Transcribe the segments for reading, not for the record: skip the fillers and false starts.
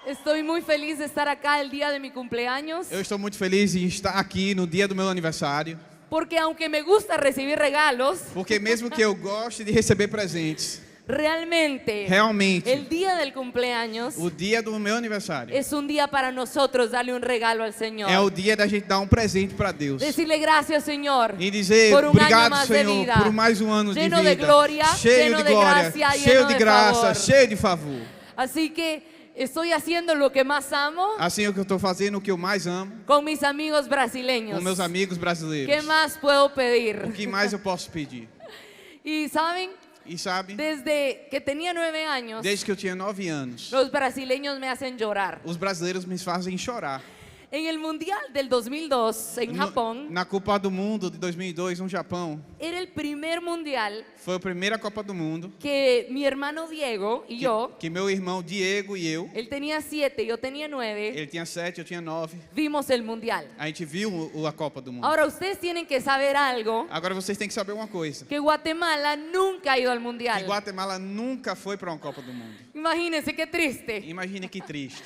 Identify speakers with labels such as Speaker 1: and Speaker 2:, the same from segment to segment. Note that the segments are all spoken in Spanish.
Speaker 1: Estoy muy feliz de estar acá el día de mi cumpleaños,
Speaker 2: Eu estou muito feliz em estar aqui no dia do meu aniversário,
Speaker 1: porque aunque me gusta recibir regalos,
Speaker 2: porque mesmo que eu goste de receber presentes,
Speaker 1: realmente
Speaker 2: realmente,
Speaker 1: el día del cumpleaños
Speaker 2: o dia do meu aniversário
Speaker 1: es un día para nosotros darle un regalo al Señor.
Speaker 2: é o dia da gente dar um presente para Deus.
Speaker 1: Decirle gracias, Señor,
Speaker 2: E dizer
Speaker 1: por un año
Speaker 2: obrigado,
Speaker 1: más de
Speaker 2: Senhor,
Speaker 1: vida,
Speaker 2: por mais um ano de
Speaker 1: lleno
Speaker 2: vida,
Speaker 1: de gloria,
Speaker 2: cheio
Speaker 1: lleno
Speaker 2: de
Speaker 1: de
Speaker 2: glória,
Speaker 1: gracia,
Speaker 2: cheio
Speaker 1: lleno
Speaker 2: de
Speaker 1: de
Speaker 2: graça,
Speaker 1: favor.
Speaker 2: cheio de favor.
Speaker 1: Así que estoy haciendo lo que más amo
Speaker 2: Assim é o que eu estou fazendo, o que eu mais amo,
Speaker 1: con mis amigos
Speaker 2: com
Speaker 1: brasileños.
Speaker 2: meus amigos
Speaker 1: ¿Qué
Speaker 2: brasileiros.
Speaker 1: más puedo
Speaker 2: O
Speaker 1: pedir?
Speaker 2: que mais eu posso pedir?
Speaker 1: Y saben,
Speaker 2: E sabe,
Speaker 1: desde que tenía 9 años,
Speaker 2: desde que eu tinha 9 anos,
Speaker 1: los brasileños me hacen llorar.
Speaker 2: os brasileiros me fazem chorar.
Speaker 1: En el Mundial del 2002 en Japón,
Speaker 2: Na Copa do Mundo de 2002, no Japão,
Speaker 1: era el primer mundial
Speaker 2: foi a primeira Copa do Mundo
Speaker 1: que mi hermano Diego y yo,
Speaker 2: que meu irmão Diego e eu,
Speaker 1: él tenía 7, yo tenía 9,
Speaker 2: ele tinha 7, eu tinha 9,
Speaker 1: vimos el mundial.
Speaker 2: a gente viu a Copa do Mundo.
Speaker 1: Ahora ustedes tienen que saber algo,
Speaker 2: Agora vocês têm que saber uma coisa,
Speaker 1: que Guatemala nunca ha ido al
Speaker 2: que
Speaker 1: mundial.
Speaker 2: Guatemala nunca foi para uma Copa do Mundo.
Speaker 1: Imagínense qué triste.
Speaker 2: Imagine que triste.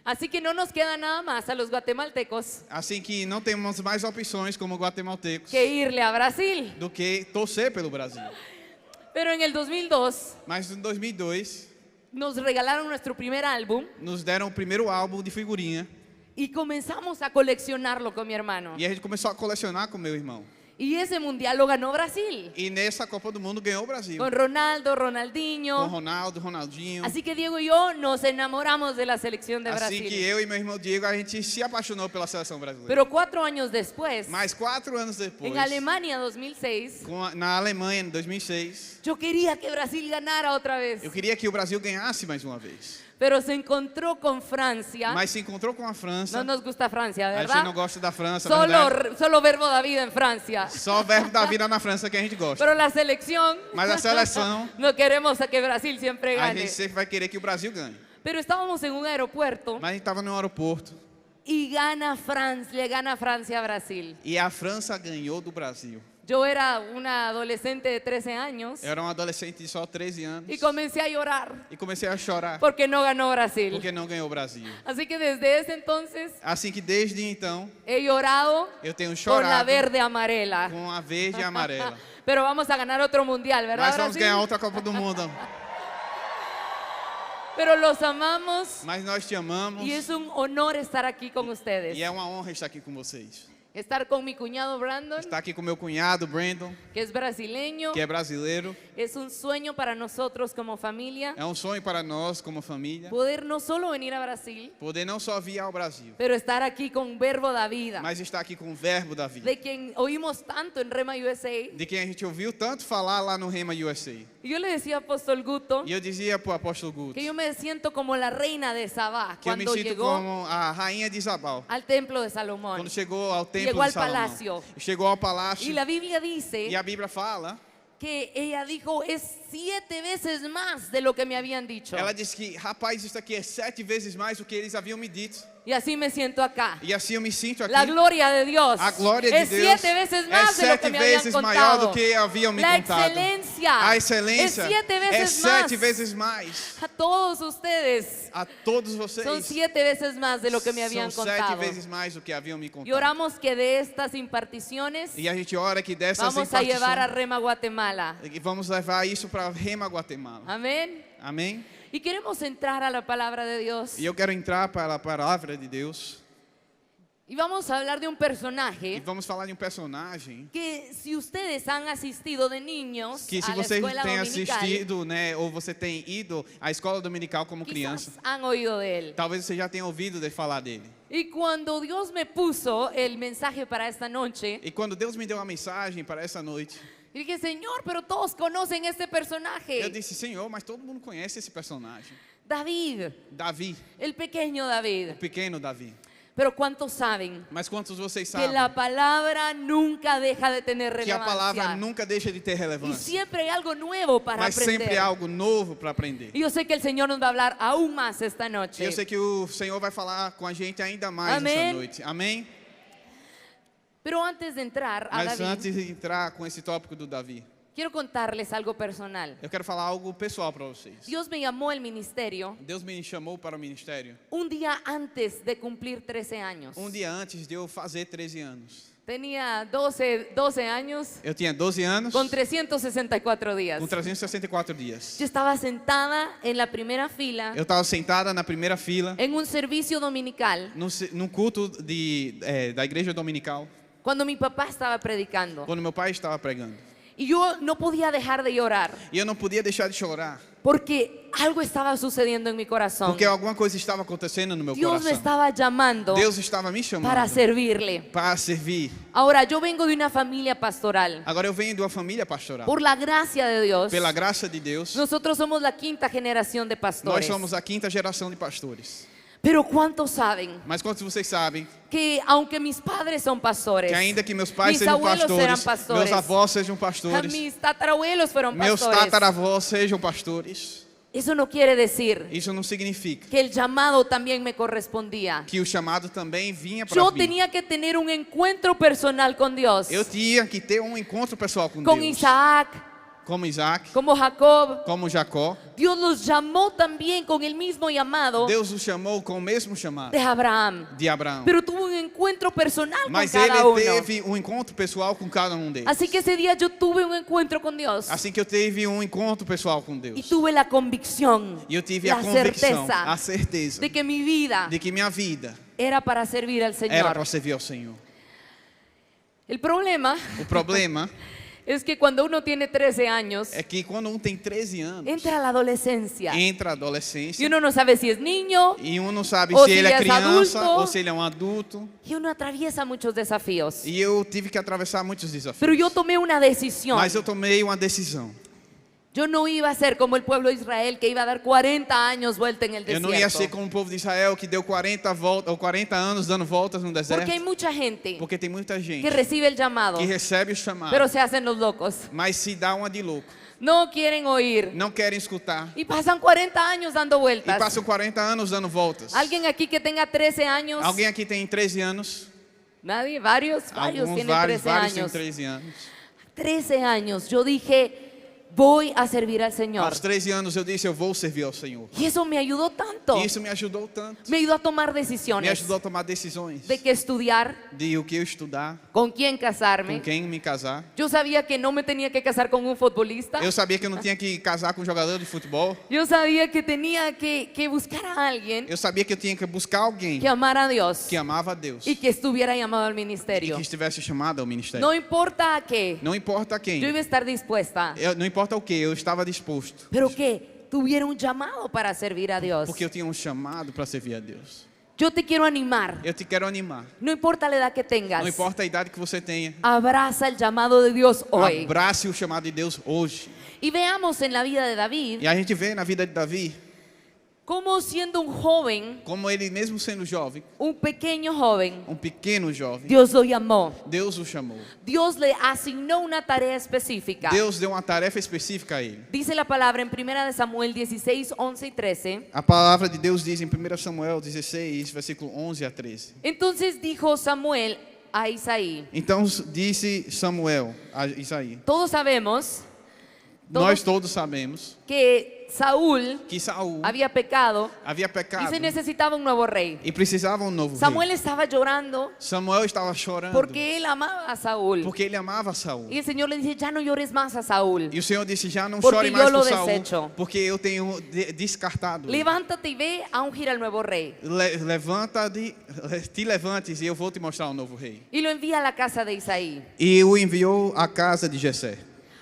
Speaker 1: Así que no nos queda nada más a los guatemaltecos
Speaker 2: Assim que não temos mais opções como guatemaltecos
Speaker 1: que irle a Brasil.
Speaker 2: do que torcer pelo Brasil.
Speaker 1: Pero en el 2002
Speaker 2: Mas em 2002,
Speaker 1: nos regalaron nuestro primer álbum
Speaker 2: nos deram o primeiro álbum de figurinha
Speaker 1: y comenzamos a coleccionarlo con mi hermano.
Speaker 2: e a gente começou a colecionar com meu irmão.
Speaker 1: Y ese mundial lo ganó Brasil,
Speaker 2: E nessa Copa do Mundo ganhou o Brasil.
Speaker 1: con Ronaldo,
Speaker 2: Com
Speaker 1: Ronaldinho.
Speaker 2: Ronaldo, Ronaldinho.
Speaker 1: Así que Diego y yo nos enamoramos de la selección de
Speaker 2: Assim que
Speaker 1: Brasil.
Speaker 2: eu e meu irmão Diego, a gente se apaixonou pela seleção brasileira.
Speaker 1: Pero 4 años después,
Speaker 2: Mas 4 anos depois,
Speaker 1: en Alemania 2006,
Speaker 2: na Alemanha, em 2006,
Speaker 1: yo quería que Brasil ganara otra vez.
Speaker 2: eu queria que o Brasil ganhasse mais uma vez.
Speaker 1: Pero se encontró con Francia.
Speaker 2: Mas se encontrou com a França.
Speaker 1: No nos gusta Francia,
Speaker 2: A gente
Speaker 1: ¿verdad?
Speaker 2: não gosta da França, na verdade.
Speaker 1: Solo Verbo David en Francia.
Speaker 2: Só o verbo da vida na França que a gente gosta.
Speaker 1: Pero la selección,
Speaker 2: Mas a seleção,
Speaker 1: no queremos a que Brasil siempre
Speaker 2: a
Speaker 1: gane.
Speaker 2: gente sempre vai querer que o Brasil ganhe.
Speaker 1: Pero estábamos en un aeropuerto
Speaker 2: Mas a gente estava no aeroporto
Speaker 1: y le gana Francia a Brasil.
Speaker 2: e a França ganhou do Brasil.
Speaker 1: Yo era una adolescente de 13 años
Speaker 2: Eu era um adolescente de só 13 anos
Speaker 1: y comencé a llorar
Speaker 2: e comecei a chorar
Speaker 1: porque no ganó Brasil.
Speaker 2: porque não ganhou o Brasil.
Speaker 1: Así que desde ese entonces
Speaker 2: Assim que desde então
Speaker 1: he llorado
Speaker 2: eu tenho
Speaker 1: con la
Speaker 2: chorado
Speaker 1: verde amarela.
Speaker 2: com a verde e a amarela.
Speaker 1: Pero vamos a ganar otro mundial, ¿verdad?
Speaker 2: Mas vamos
Speaker 1: Brasil?
Speaker 2: ganhar outra Copa do Mundo.
Speaker 1: Pero los amamos
Speaker 2: Mas nós te amamos
Speaker 1: y es un honor estar aquí con ustedes.
Speaker 2: e é uma honra estar aqui com vocês.
Speaker 1: Estar con mi cuñado Brandon,
Speaker 2: Estar aqui com meu cunhado Brandon,
Speaker 1: que es brasileño.
Speaker 2: que é brasileiro.
Speaker 1: Es un sueño para nosotros como familia
Speaker 2: É um sonho para nós como família
Speaker 1: poder no solo venir a Brasil,
Speaker 2: poder não só vir ao Brasil,
Speaker 1: pero estar aquí con Verbo da Vida,
Speaker 2: mas estar aqui com o verbo da vida,
Speaker 1: de quien oímos tanto en Rema USA.
Speaker 2: de quem a gente ouviu tanto falar lá no Rema USA.
Speaker 1: Y yo le decía a Apóstol Guto
Speaker 2: E eu dizia pro apóstolo Guto
Speaker 1: que yo me siento como la reina de Sabá
Speaker 2: que eu me
Speaker 1: cuando
Speaker 2: sinto
Speaker 1: llegó
Speaker 2: como a rainha de Isabel
Speaker 1: al templo de Salomón.
Speaker 2: quando chegou ao templo
Speaker 1: Llegó al
Speaker 2: de Salomão.
Speaker 1: palácio.
Speaker 2: Chegou ao palácio
Speaker 1: Y la Biblia dice
Speaker 2: e a Bíblia fala,
Speaker 1: que ella dijo es 7 veces más de lo que me habían dicho.
Speaker 2: ela diz que, rapaz, isso aqui é 7 vezes mais do que eles haviam me dito.
Speaker 1: Y así me siento acá.
Speaker 2: E assim eu me sinto aqui.
Speaker 1: La gloria de Dios
Speaker 2: A glória de
Speaker 1: es
Speaker 2: Deus
Speaker 1: 7 veces
Speaker 2: é
Speaker 1: más de lo que
Speaker 2: 7
Speaker 1: me habían
Speaker 2: vezes maior
Speaker 1: contado.
Speaker 2: do que haviam me
Speaker 1: La
Speaker 2: contado.
Speaker 1: excelencia
Speaker 2: A
Speaker 1: es
Speaker 2: excelência
Speaker 1: 7
Speaker 2: é
Speaker 1: veces
Speaker 2: 7
Speaker 1: más.
Speaker 2: vezes mais.
Speaker 1: A todos ustedes
Speaker 2: A todos vocês
Speaker 1: son 7 veces más de lo que me habían
Speaker 2: são 7
Speaker 1: contado.
Speaker 2: vezes mais do que haviam me
Speaker 1: Y
Speaker 2: contado.
Speaker 1: oramos que de estas imparticiones
Speaker 2: E a gente ora que dessas
Speaker 1: vamos a llevar a
Speaker 2: impartições
Speaker 1: Rema Guatemala.
Speaker 2: e vamos levar isso para Rema Guatemala.
Speaker 1: Amén.
Speaker 2: Amém?
Speaker 1: Y queremos entrar a la palabra de Dios.
Speaker 2: E eu quero entrar para a palavra de Deus
Speaker 1: Y vamos a hablar de un
Speaker 2: e
Speaker 1: personaje
Speaker 2: vamos falar de um personagem
Speaker 1: que si ustedes han asistido de niños
Speaker 2: que, se
Speaker 1: a la
Speaker 2: você
Speaker 1: escuela
Speaker 2: tem
Speaker 1: dominical,
Speaker 2: assistido, né, ou você tem ido à escola dominical como criança,
Speaker 1: quizás han oído de él.
Speaker 2: talvez você já tenha ouvido de falar dele.
Speaker 1: Y cuando Dios me puso el mensaje para esta noche,
Speaker 2: E quando Deus me deu a mensagem para essa noite,
Speaker 1: y dije, Señor, pero todos conocen este
Speaker 2: eu
Speaker 1: personaje.
Speaker 2: disse, Senhor, mas todo mundo conhece esse personagem.
Speaker 1: David,
Speaker 2: Davi,
Speaker 1: el pequeño David.
Speaker 2: o pequeno Davi.
Speaker 1: Pero ¿cuántos saben
Speaker 2: Mas quantos vocês
Speaker 1: que
Speaker 2: sabem
Speaker 1: la palabra nunca deja de tener
Speaker 2: que a palavra
Speaker 1: relevancia?
Speaker 2: nunca deixa de ter
Speaker 1: Y
Speaker 2: relevância,
Speaker 1: siempre hay algo nuevo para
Speaker 2: mas sempre
Speaker 1: aprender.
Speaker 2: há algo novo para aprender.
Speaker 1: Y yo sé que el Señor nos va a hablar aún más esta
Speaker 2: E
Speaker 1: noche.
Speaker 2: eu sei que o Senhor vai falar com a gente ainda mais
Speaker 1: Amém.
Speaker 2: essa noite. Amém?
Speaker 1: Pero antes de entrar a
Speaker 2: Mas
Speaker 1: David,
Speaker 2: antes de entrar com esse tópico do Davi,
Speaker 1: Quiero contarles algo personal.
Speaker 2: Eu quero falar algo pessoal para vocês.
Speaker 1: Dios me llamó al ministerio
Speaker 2: Deus me chamou para o ministério
Speaker 1: un día antes de cumplir 13 años.
Speaker 2: dia antes de eu fazer 13 anos.
Speaker 1: Tenía 12 años
Speaker 2: Eu tinha 12 anos
Speaker 1: con 364 días.
Speaker 2: com 364 dias.
Speaker 1: Yo estaba sentada en la primera fila
Speaker 2: Eu estava sentada na primeira fila
Speaker 1: en un servicio dominical
Speaker 2: num culto da igreja dominical,
Speaker 1: cuando mi papá estaba predicando.
Speaker 2: quando meu pai estava pregando.
Speaker 1: Y yo no podía dejar de llorar
Speaker 2: E eu não podia deixar de chorar,
Speaker 1: porque algo estaba sucediendo en mi corazón.
Speaker 2: porque alguma coisa estava acontecendo no meu
Speaker 1: Dios me
Speaker 2: coração.
Speaker 1: estaba llamando
Speaker 2: Deus estava me chamando
Speaker 1: para servirle.
Speaker 2: para servir.
Speaker 1: Ahora, yo vengo de una familia pastoral.
Speaker 2: Agora eu venho de uma família pastoral.
Speaker 1: Por la gracia de Dios,
Speaker 2: Pela graça de Deus,
Speaker 1: nosotros somos la quinta generación de
Speaker 2: nós
Speaker 1: pastores.
Speaker 2: somos a quinta geração de pastores.
Speaker 1: Pero ¿cuántos saben
Speaker 2: Mas quantos de vocês sabem
Speaker 1: que aunque mis padres son pastores,
Speaker 2: que ainda que meus pais
Speaker 1: mis
Speaker 2: sejam
Speaker 1: abuelos eran
Speaker 2: pastores,
Speaker 1: pastores,
Speaker 2: meus avós sejam pastores,
Speaker 1: mis tatarabuelos fueron
Speaker 2: meus
Speaker 1: pastores,
Speaker 2: tataravós sejam pastores,
Speaker 1: eso no quiere decir
Speaker 2: isso não significa
Speaker 1: que el llamado también me correspondía.
Speaker 2: que o chamado também vinha para
Speaker 1: Yo
Speaker 2: mim.
Speaker 1: tenía que tener un encuentro personal con Dios,
Speaker 2: Eu tinha que ter um encontro pessoal com
Speaker 1: con
Speaker 2: Deus,
Speaker 1: Isaac,
Speaker 2: como Isaac,
Speaker 1: como Jacob.
Speaker 2: como Jacó.
Speaker 1: Dios los llamó también con el mismo llamado
Speaker 2: Deus o chamou com o mesmo chamado
Speaker 1: de Abraham,
Speaker 2: de Abraão.
Speaker 1: pero tuvo un encuentro personal
Speaker 2: Mas
Speaker 1: con cada
Speaker 2: ele
Speaker 1: uno.
Speaker 2: teve um encontro pessoal com cada um deles.
Speaker 1: Así que ese día yo tuve un encuentro con Dios
Speaker 2: Assim que eu tive um encontro pessoal com
Speaker 1: y
Speaker 2: Deus.
Speaker 1: tuve la convicción,
Speaker 2: E eu tive
Speaker 1: la
Speaker 2: a convicção,
Speaker 1: certeza
Speaker 2: a certeza
Speaker 1: de que mi vida
Speaker 2: de que minha vida
Speaker 1: era para servir al
Speaker 2: era
Speaker 1: Señor.
Speaker 2: para servir ao Senhor.
Speaker 1: El problema
Speaker 2: O problema
Speaker 1: es que cuando uno tiene 13 años,
Speaker 2: é que quando tem 13 anos,
Speaker 1: entra a la adolescencia
Speaker 2: entra a
Speaker 1: y
Speaker 2: adolescência
Speaker 1: uno no sabe si es niño
Speaker 2: e um não sabe
Speaker 1: Ou
Speaker 2: se
Speaker 1: se
Speaker 2: ele
Speaker 1: ele
Speaker 2: é
Speaker 1: é
Speaker 2: criança
Speaker 1: adulto.
Speaker 2: ou se ele é um adulto.
Speaker 1: y uno atraviesa muchos desafíos.
Speaker 2: E eu tive que atravessar muitos desafios.
Speaker 1: Pero yo tomé una decisión.
Speaker 2: Mas eu tomei uma decisão.
Speaker 1: Yo no iba a ser como el pueblo de Israel que iba a dar 40 años vuelta en el
Speaker 2: Eu não ia ser
Speaker 1: desierto.
Speaker 2: como o povo de Israel que deu 40 anos dando voltas no deserto.
Speaker 1: Porque hay mucha gente
Speaker 2: Porque tem muita gente
Speaker 1: que recibe el llamado,
Speaker 2: que recebe o chamado,
Speaker 1: pero se hacen los locos.
Speaker 2: mas se dá uma de louco.
Speaker 1: No quieren oír.
Speaker 2: Não querem escutar.
Speaker 1: Y pasan 40 años dando
Speaker 2: E
Speaker 1: vueltas.
Speaker 2: passam 40 anos dando voltas.
Speaker 1: ¿Alguien aquí que tenga 13 años?
Speaker 2: Alguém aqui tem 13 anos?
Speaker 1: Nadie, varios
Speaker 2: Alguns,
Speaker 1: tienen
Speaker 2: vários
Speaker 1: 13
Speaker 2: têm
Speaker 1: años.
Speaker 2: 13 anos.
Speaker 1: 13 años, yo dije, voy a servir al Señor.
Speaker 2: Aos 13 anos eu disse, eu vou servir ao Senhor.
Speaker 1: Y eso me ayudó tanto.
Speaker 2: E isso me ajudou tanto.
Speaker 1: Me ayudó a tomar
Speaker 2: Me
Speaker 1: decisiones
Speaker 2: ajudou a tomar decisões
Speaker 1: de qué estudiar,
Speaker 2: de o que eu estudar,
Speaker 1: con quién
Speaker 2: com
Speaker 1: casarme.
Speaker 2: quem me casar.
Speaker 1: Yo sabía que no me tenía que casar con un futbolista.
Speaker 2: Eu sabia que eu não tinha que casar com um jogador de futebol.
Speaker 1: Yo sabía que tenía que buscar a alguien
Speaker 2: Eu sabia que eu tinha que buscar alguém
Speaker 1: que amara a Dios
Speaker 2: que amava a Deus
Speaker 1: y que estuviera llamado al
Speaker 2: e
Speaker 1: ministerio.
Speaker 2: que estivesse chamado ao ministério.
Speaker 1: No importa a qué,
Speaker 2: Não importa quem,
Speaker 1: yo iba a estar dispuesta,
Speaker 2: não importa o que, eu estava disposto.
Speaker 1: pero que tuviera un llamado para servir a Dios.
Speaker 2: Porque eu tinha um chamado para servir a Deus.
Speaker 1: Yo te quiero animar.
Speaker 2: Eu te quero animar.
Speaker 1: No importa la edad que tengas,
Speaker 2: Não importa a idade que você tenha.
Speaker 1: abraza el llamado de Dios hoy.
Speaker 2: Abrace o chamado de Deus hoje.
Speaker 1: Y veamos en la vida de David
Speaker 2: E a gente vê na vida de Davi,
Speaker 1: cómo siendo un joven,
Speaker 2: como ele mesmo sendo jovem,
Speaker 1: un pequeño joven,
Speaker 2: pequeno jovem,
Speaker 1: Dios lo llamó.
Speaker 2: Deus o chamou.
Speaker 1: Dios le asignó una tarea específica.
Speaker 2: Deus deu uma tarefa específica a ele.
Speaker 1: Dice la palabra en 1 de Samuel 16, 11 y 13.
Speaker 2: A palavra de Deus diz em 1 Samuel 16, versículo 11 a 13.
Speaker 1: Entonces dijo Samuel a Isaí.
Speaker 2: Então disse Samuel a Isaí:
Speaker 1: Todos sabemos
Speaker 2: Nós todos sabemos
Speaker 1: que Saúl
Speaker 2: que Saul
Speaker 1: había pecado
Speaker 2: havia
Speaker 1: y
Speaker 2: pecado
Speaker 1: se necesitaba un nuevo rey.
Speaker 2: e precisava um novo
Speaker 1: Samuel
Speaker 2: rei.
Speaker 1: estaba llorando
Speaker 2: Samuel estava chorando
Speaker 1: porque él amaba a Saúl.
Speaker 2: porque ele amava Saul.
Speaker 1: Y el Señor le dice, ya no llores más a Saúl.
Speaker 2: E o Senhor disse: já não
Speaker 1: Porque
Speaker 2: chore
Speaker 1: eu
Speaker 2: mais
Speaker 1: lo
Speaker 2: por Saul,
Speaker 1: desecho.
Speaker 2: porque eu tenho descartado. ele.
Speaker 1: Levántate y ve a ungir al nuevo rey.
Speaker 2: Te levantes e eu vou te mostrar um novo rei.
Speaker 1: Y lo envía a la casa de Isaí.
Speaker 2: E o enviou à casa de Jessé.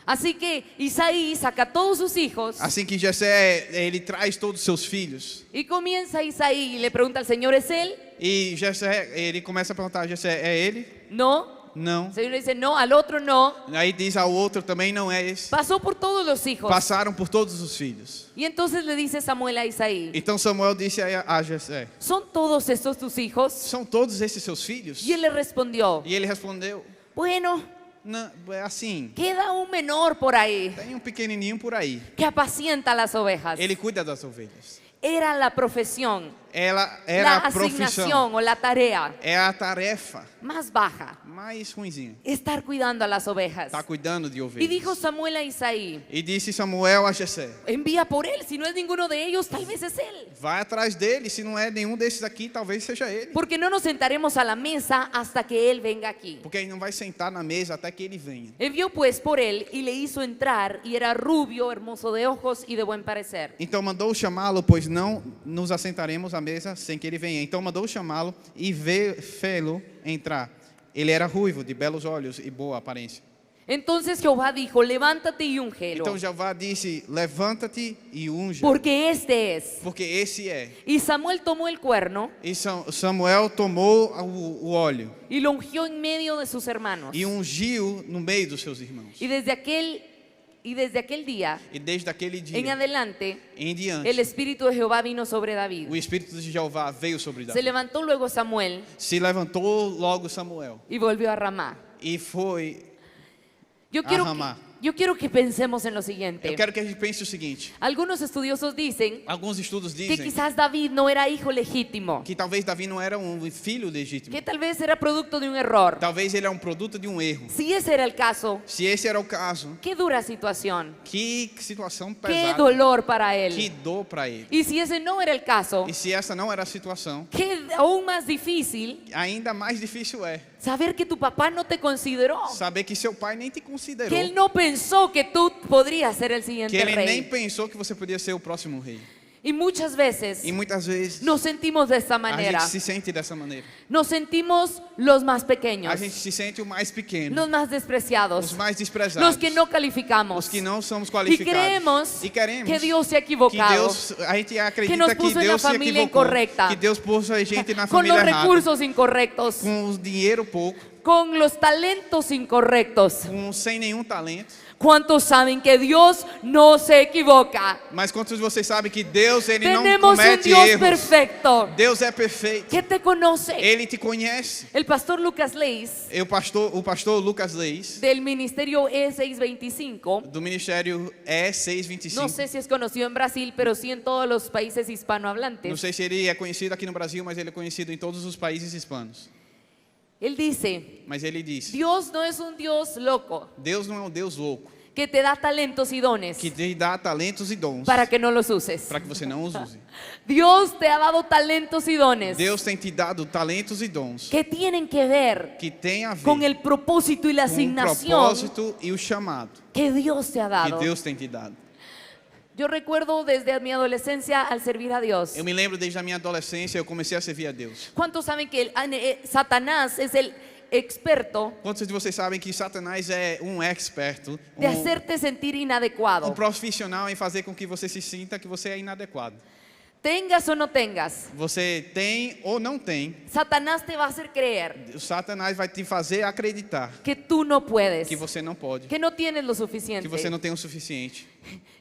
Speaker 1: Así que Isaí saca a todos sus hijos
Speaker 2: Assim que Jessé, ele traz todos os seus filhos.
Speaker 1: y comienza Isaí y le pregunta al Señor, ¿es él?
Speaker 2: E Jessé, ele começa a perguntar a Jessé: é ele?
Speaker 1: No.
Speaker 2: Não.
Speaker 1: El Señor le dice, no, al otro no.
Speaker 2: Aí diz ao outro: também não é esse.
Speaker 1: Pasó por todos los hijos.
Speaker 2: Passaram por todos os filhos.
Speaker 1: Y entonces le dice Samuel a Isaí,
Speaker 2: Então Samuel disse a Jessé:
Speaker 1: ¿son todos estos tus hijos?
Speaker 2: são todos esses seus filhos?
Speaker 1: Y él le respondió,
Speaker 2: E ele respondeu:
Speaker 1: bueno,
Speaker 2: não, é assim.
Speaker 1: queda un menor por ahí
Speaker 2: Tem um pequenininho por aí.
Speaker 1: que apacienta las ovejas.
Speaker 2: Ele cuida das ovelhas.
Speaker 1: Era la profesión
Speaker 2: ela era
Speaker 1: la
Speaker 2: a profissão,
Speaker 1: asignación o la tarea
Speaker 2: é a tarefa
Speaker 1: más baja.
Speaker 2: mais ruinzinha.
Speaker 1: Estar cuidando a las ovejas.
Speaker 2: Tá cuidando de
Speaker 1: Y dijo
Speaker 2: ovelhas.
Speaker 1: Samuel a Isaí,
Speaker 2: E disse Samuel a Jessé:
Speaker 1: envía por él, si no es ninguno de ellos, tal vez es él.
Speaker 2: vai atrás dele, se não é nenhum desses aqui, talvez seja ele.
Speaker 1: Porque no nos sentaremos a la mesa hasta que él venga aquí.
Speaker 2: Porque ele não vai sentar na mesa até que ele venha.
Speaker 1: Envió pues por él y le hizo entrar, y era rubio, hermoso de ojos y de buen parecer.
Speaker 2: Então mandou chamá-lo, pois não nos assentaremos à mesa sem que ele venha. Então mandou chamá-lo e fê-lo entrar. Ele era ruivo, de belos olhos e boa aparência.
Speaker 1: Entonces Jehová dijo, levántate y úngelo,
Speaker 2: Então Jeová disse: levanta-te e unge,
Speaker 1: porque este es.
Speaker 2: porque esse é.
Speaker 1: Y Samuel tomó el cuerno
Speaker 2: E Samuel tomou o óleo
Speaker 1: y lo ungió en medio de sus hermanos.
Speaker 2: e ungiu no meio dos seus irmãos.
Speaker 1: Y desde aquel día
Speaker 2: E desde aquele
Speaker 1: en
Speaker 2: dia
Speaker 1: adelante,
Speaker 2: em diante,
Speaker 1: el Espíritu de Jehová vino sobre David.
Speaker 2: o Espírito de Jeová veio sobre
Speaker 1: Se
Speaker 2: Davi.
Speaker 1: levantó luego Samuel
Speaker 2: Se levantou logo Samuel
Speaker 1: y volvió a Ramá.
Speaker 2: e foi.
Speaker 1: Yo quiero,
Speaker 2: Ramá.
Speaker 1: yo quiero que pensemos en lo
Speaker 2: Eu
Speaker 1: siguiente.
Speaker 2: quero que a gente pense o seguinte:
Speaker 1: Algunos estudiosos dicen
Speaker 2: alguns estudos
Speaker 1: que
Speaker 2: dizem
Speaker 1: quizás David no era hijo legítimo,
Speaker 2: que talvez Davi não era um filho legítimo.
Speaker 1: que tal vez era producto de un error.
Speaker 2: Talvez ele é um produto de um erro.
Speaker 1: Si ese era el caso,
Speaker 2: Se esse era o caso,
Speaker 1: qué dura situación,
Speaker 2: que situação
Speaker 1: qué
Speaker 2: pesada,
Speaker 1: dolor para
Speaker 2: que
Speaker 1: él.
Speaker 2: dor para ele.
Speaker 1: Y si ese no era el caso,
Speaker 2: E se essa não era a situação,
Speaker 1: qué aún más difícil
Speaker 2: ainda mais difícil é
Speaker 1: saber que tu papá no te consideró,
Speaker 2: saber que seu pai nem te considerou,
Speaker 1: que él no pensó que tú podrías ser el
Speaker 2: que
Speaker 1: siguiente
Speaker 2: ele nem
Speaker 1: rey.
Speaker 2: pensou que você podia ser o próximo rei.
Speaker 1: Y muchas veces
Speaker 2: E muitas vezes
Speaker 1: nos sentimos de esta
Speaker 2: a
Speaker 1: manera.
Speaker 2: gente se sente dessa maneira.
Speaker 1: Nos sentimos los más pequeños,
Speaker 2: A gente se sente o mais pequeno,
Speaker 1: los más despreciados,
Speaker 2: os mais desprezados,
Speaker 1: los que no calificamos.
Speaker 2: os que não somos
Speaker 1: Y
Speaker 2: qualificados.
Speaker 1: creemos
Speaker 2: E queremos
Speaker 1: que Dios se ha
Speaker 2: que
Speaker 1: equivocado
Speaker 2: Deus, a gente acredita
Speaker 1: nos
Speaker 2: que
Speaker 1: puso en la
Speaker 2: Deus se
Speaker 1: familia
Speaker 2: equivocou,
Speaker 1: incorrecta,
Speaker 2: que Deus pôs a gente na
Speaker 1: con los
Speaker 2: família errada,
Speaker 1: recursos incorrectos,
Speaker 2: com o dinheiro pouco,
Speaker 1: con los talentos incorrectos.
Speaker 2: sem nenhum talento.
Speaker 1: ¿Cuántos saben que Dios no se equivoca?
Speaker 2: Mas quantos de vocês sabem que Deus ele não
Speaker 1: Tenemos un
Speaker 2: comete
Speaker 1: Dios
Speaker 2: erros?
Speaker 1: perfecto
Speaker 2: Deus é perfeito.
Speaker 1: que te conoce.
Speaker 2: Ele te conhece.
Speaker 1: El pastor Lucas Leis,
Speaker 2: O pastor Lucas Leis,
Speaker 1: del ministerio E625,
Speaker 2: do ministério E625.
Speaker 1: no sé si es conocido en Brasil, pero sí en todos los países
Speaker 2: Não
Speaker 1: hispanohablantes.
Speaker 2: sei se ele é conhecido aqui no Brasil, mas ele é conhecido em todos os países hispanos.
Speaker 1: Él dice,
Speaker 2: Mas ele disse:
Speaker 1: Dios no es un Dios loco
Speaker 2: Deus não é um Deus louco,
Speaker 1: que te da talentos y dones
Speaker 2: que te dá talentos e dons
Speaker 1: para que no los uses.
Speaker 2: para que você não os use.
Speaker 1: Dios te ha dado talentos y dones
Speaker 2: Deus tem te dado talentos e dons
Speaker 1: que tienen que ver
Speaker 2: que tem a ver
Speaker 1: con el propósito y la
Speaker 2: com o
Speaker 1: asignación
Speaker 2: propósito e o chamado
Speaker 1: que Dios te ha
Speaker 2: que
Speaker 1: dado.
Speaker 2: Deus tem te dado.
Speaker 1: Yo recuerdo desde mi adolescencia al servir a Dios.
Speaker 2: Eu me lembro desde a minha adolescência, eu comecei a servir a Deus.
Speaker 1: ¿Cuántos saben que Satanás es el experto
Speaker 2: Quantos de vocês sabem que Satanás é um experto,
Speaker 1: de hacerte sentir inadecuado?
Speaker 2: profissional em fazer com que você se sinta que você é inadequado?
Speaker 1: Tengas o no tengas,
Speaker 2: Você tem ou não tem,
Speaker 1: Satanás te va a hacer creer
Speaker 2: o Satanás vai te fazer acreditar
Speaker 1: que tú no puedes,
Speaker 2: que você não pode,
Speaker 1: que no tienes lo
Speaker 2: que
Speaker 1: suficiente.
Speaker 2: você não tem o suficiente.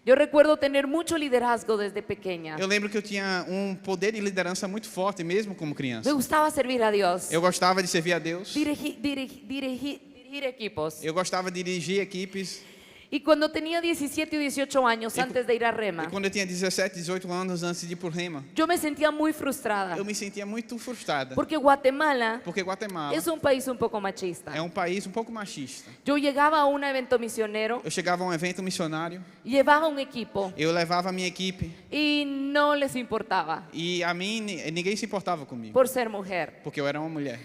Speaker 1: Yo recuerdo tener mucho liderazgo desde pequeña.
Speaker 2: Eu lembro que eu tinha um poder de liderança muito forte, mesmo como criança.
Speaker 1: Me gustaba servir a Dios,
Speaker 2: Eu gostava de servir a Deus,
Speaker 1: dirigir equipos.
Speaker 2: eu gostava de dirigir equipes.
Speaker 1: Y cuando tenía 17 o 18 años,
Speaker 2: Y cu-
Speaker 1: antes de ir a
Speaker 2: E
Speaker 1: Rema,
Speaker 2: quando eu tinha 17, 18 anos antes de ir por Rema,
Speaker 1: yo me sentía muy frustrada,
Speaker 2: eu me sentia muito frustrada.
Speaker 1: porque Guatemala
Speaker 2: Porque Guatemala
Speaker 1: es un país un poco machista.
Speaker 2: é um país um pouco machista.
Speaker 1: Yo llegaba a un evento misionero,
Speaker 2: Eu chegava a um evento missionário,
Speaker 1: llevaba un equipo
Speaker 2: eu levava a minha equipe
Speaker 1: y no les importaba
Speaker 2: e a mim ninguém se importava comigo,
Speaker 1: por ser mujer.
Speaker 2: porque eu era uma mulher.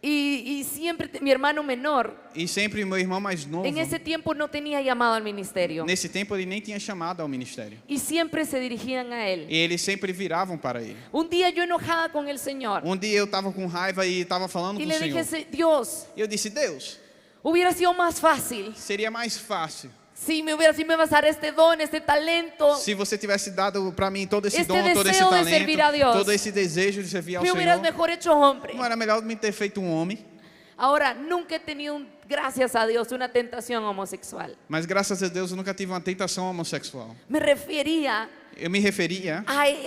Speaker 1: Y siempre mi hermano menor,
Speaker 2: E sempre meu irmão mais novo,
Speaker 1: en ese tiempo no tenía llamado al ministerio
Speaker 2: nesse tempo ele nem tinha chamado ao ministério.
Speaker 1: y siempre se dirigían a él.
Speaker 2: E eles sempre viravam para ele.
Speaker 1: Un día yo enojada con el Señor
Speaker 2: Um dia eu estava com raiva e estava falando
Speaker 1: y
Speaker 2: com o
Speaker 1: le
Speaker 2: Senhor.
Speaker 1: dije, Dios,
Speaker 2: E eu disse: Deus,
Speaker 1: hubiera sido más fácil
Speaker 2: seria mais fácil
Speaker 1: si me vas a dar este don, este talento,
Speaker 2: se você tivesse dado para mim todo esse
Speaker 1: Este
Speaker 2: dom, todo esse
Speaker 1: deseo de servir a
Speaker 2: talento,
Speaker 1: Dios.
Speaker 2: todo esse desejo de servir ao
Speaker 1: me hubieras
Speaker 2: Senhor.
Speaker 1: mejor hecho hombre.
Speaker 2: Não era melhor me ter feito um homem?
Speaker 1: Ahora, nunca he tenido, gracias a Dios, una tentación homosexual.
Speaker 2: Mas graças a Deus eu nunca tive uma tentação homossexual.
Speaker 1: Me refería
Speaker 2: Eu me referia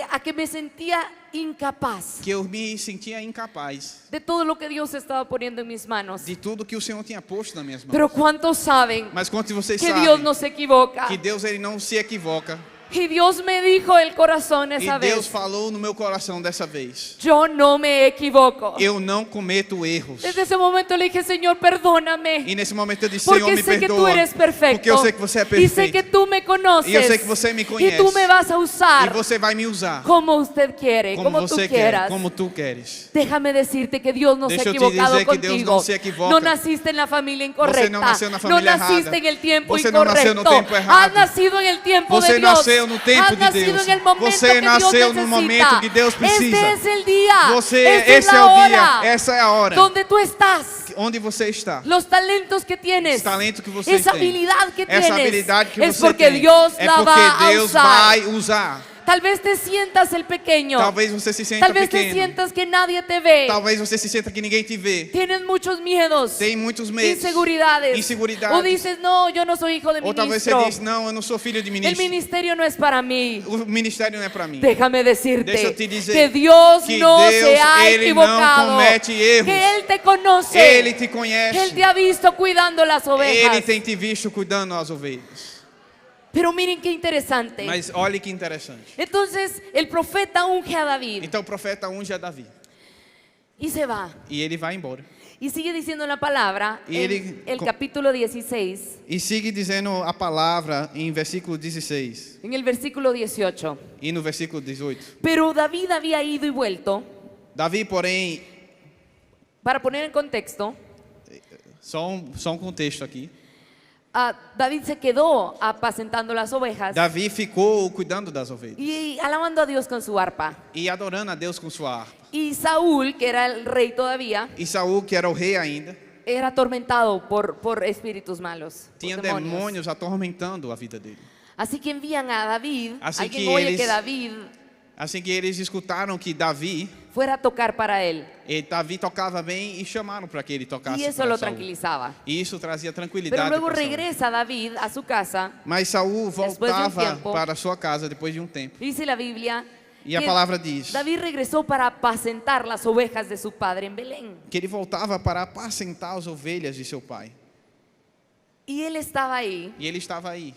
Speaker 1: a que me sentía incapaz
Speaker 2: que eu me sentia incapaz
Speaker 1: de todo lo que Dios estaba poniendo en mis manos.
Speaker 2: de tudo que o Senhor tinha posto nas minhas mãos.
Speaker 1: Pero ¿cuántos saben
Speaker 2: Mas quantos de vocês
Speaker 1: que
Speaker 2: sabem
Speaker 1: Dios no se equivoca?
Speaker 2: que Deus ele não se equivoca?
Speaker 1: Y Dios me dijo el corazón
Speaker 2: E
Speaker 1: esa
Speaker 2: Deus
Speaker 1: vez,
Speaker 2: falou no meu coração dessa vez.
Speaker 1: yo no me equivoco.
Speaker 2: Eu não cometo erros.
Speaker 1: Desde ese momento le dije, Señor, perdóname.
Speaker 2: E nesse momento eu disse, Senhor,
Speaker 1: Porque
Speaker 2: me
Speaker 1: sé que tú
Speaker 2: perdoa.
Speaker 1: eres perfecto.
Speaker 2: Porque eu sei que você é
Speaker 1: Y sé que
Speaker 2: perfeito.
Speaker 1: tú me conoces.
Speaker 2: E eu sei que você me
Speaker 1: Y
Speaker 2: conhece.
Speaker 1: tú me vas a
Speaker 2: E
Speaker 1: usar
Speaker 2: você vai me usar
Speaker 1: como usted quiere,
Speaker 2: como
Speaker 1: como tú
Speaker 2: você quer,
Speaker 1: quieras.
Speaker 2: como tu queres.
Speaker 1: Déjame decirte que Dios no se ha
Speaker 2: Deixa eu te
Speaker 1: equivocado
Speaker 2: dizer que Deus
Speaker 1: contigo.
Speaker 2: não se equivoca.
Speaker 1: No naciste en la familia incorrecta.
Speaker 2: Você não nasceu na
Speaker 1: No
Speaker 2: família
Speaker 1: naciste
Speaker 2: errada.
Speaker 1: en el tiempo
Speaker 2: Você não nasceu
Speaker 1: incorrecto.
Speaker 2: no tempo errado.
Speaker 1: Has nacido en el tiempo
Speaker 2: Você
Speaker 1: de Dios.
Speaker 2: nasceu no tempo
Speaker 1: Has
Speaker 2: de
Speaker 1: nacido
Speaker 2: Deus.
Speaker 1: en el momento
Speaker 2: Você
Speaker 1: que
Speaker 2: nasceu
Speaker 1: Dios
Speaker 2: no
Speaker 1: necesita.
Speaker 2: momento que Deus precisa.
Speaker 1: Este es el día.
Speaker 2: Você,
Speaker 1: Esta es
Speaker 2: esse é
Speaker 1: la
Speaker 2: o
Speaker 1: hora
Speaker 2: dia, essa é a hora.
Speaker 1: donde tú estás.
Speaker 2: Onde você está?
Speaker 1: Los talentos que tienes,
Speaker 2: Os talentos que você
Speaker 1: esa
Speaker 2: tem.
Speaker 1: habilidad que
Speaker 2: Essa
Speaker 1: tienes,
Speaker 2: habilidade que
Speaker 1: es
Speaker 2: você
Speaker 1: porque
Speaker 2: tem.
Speaker 1: Dios
Speaker 2: É
Speaker 1: la va
Speaker 2: porque
Speaker 1: a
Speaker 2: Deus
Speaker 1: usar.
Speaker 2: vai usar.
Speaker 1: Tal vez te sientas el pequeño.
Speaker 2: Talvez você se sinta
Speaker 1: Tal vez te
Speaker 2: pequeno.
Speaker 1: sientas que nadie te ve.
Speaker 2: Talvez você se sinta que ninguém te vê.
Speaker 1: Tienes muchos miedos,
Speaker 2: Tem muitos medos.
Speaker 1: inseguridades.
Speaker 2: Inseguridades.
Speaker 1: O dices, no, yo no soy hijo de
Speaker 2: Ou talvez você
Speaker 1: ministro.
Speaker 2: diz, não, eu não sou filho de
Speaker 1: El
Speaker 2: ministro.
Speaker 1: ministerio no es para mí.
Speaker 2: O ministério não é para mim.
Speaker 1: Déjame
Speaker 2: Deixa eu
Speaker 1: decirte
Speaker 2: te dizer
Speaker 1: que Dios
Speaker 2: que
Speaker 1: no
Speaker 2: Deus,
Speaker 1: se ha
Speaker 2: Ele não
Speaker 1: equivocado.
Speaker 2: comete erros.
Speaker 1: Que Él te conoce.
Speaker 2: Ele te
Speaker 1: Que Él
Speaker 2: conhece.
Speaker 1: te ha visto cuidando las ovejas.
Speaker 2: Ele tem te visto cuidando das ovelhas.
Speaker 1: Pero miren qué interesante.
Speaker 2: Mas olha que interessante.
Speaker 1: Entonces el profeta unge a David
Speaker 2: Então o profeta unge a Davi.
Speaker 1: y se va.
Speaker 2: E ele vai embora.
Speaker 1: Y sigue diciendo la palabra
Speaker 2: Y
Speaker 1: en
Speaker 2: él-
Speaker 1: el capítulo 16,
Speaker 2: E sigue dizendo a palavra em versículo 16
Speaker 1: en el versículo 18.
Speaker 2: e no versículo 18.
Speaker 1: Pero David había ido y vuelto.
Speaker 2: Davi, porém,
Speaker 1: Para poner en contexto,
Speaker 2: só um contexto aqui.
Speaker 1: David se quedó apacentando las ovejas
Speaker 2: Davi ficou cuidando das ovelhas
Speaker 1: y alabando a Dios con su arpa.
Speaker 2: e adorando a Deus com sua harpa.
Speaker 1: Y Saúl, que era el rey todavía,
Speaker 2: E Saul, que era o rei ainda,
Speaker 1: era atormentado por espíritus malos, por
Speaker 2: tinha
Speaker 1: demonios.
Speaker 2: demônios atormentando a vida dele.
Speaker 1: Así que envían a David,
Speaker 2: Así
Speaker 1: alguien
Speaker 2: que
Speaker 1: oye
Speaker 2: eles-
Speaker 1: que David
Speaker 2: Assim que eles escutaram que Davi,
Speaker 1: fuera a tocar para él.
Speaker 2: Davi tocava bem e chamaram para que ele tocasse
Speaker 1: Y eso
Speaker 2: para
Speaker 1: lo
Speaker 2: Saul.
Speaker 1: tranquilizaba.
Speaker 2: E isso trazia
Speaker 1: Pero
Speaker 2: tranquilidade
Speaker 1: luego
Speaker 2: para Saul.
Speaker 1: regresa David a su casa.
Speaker 2: Mas Saul
Speaker 1: Después de
Speaker 2: voltava
Speaker 1: tiempo,
Speaker 2: para sua casa depois de um tempo.
Speaker 1: Dice la Biblia
Speaker 2: E a
Speaker 1: que
Speaker 2: palavra diz
Speaker 1: David regresó para apacentar las ovejas de su padre en Belén.
Speaker 2: que ele voltava para apacentar as ovelhas de seu pai.
Speaker 1: Y él estaba ahí.
Speaker 2: E ele estava aí.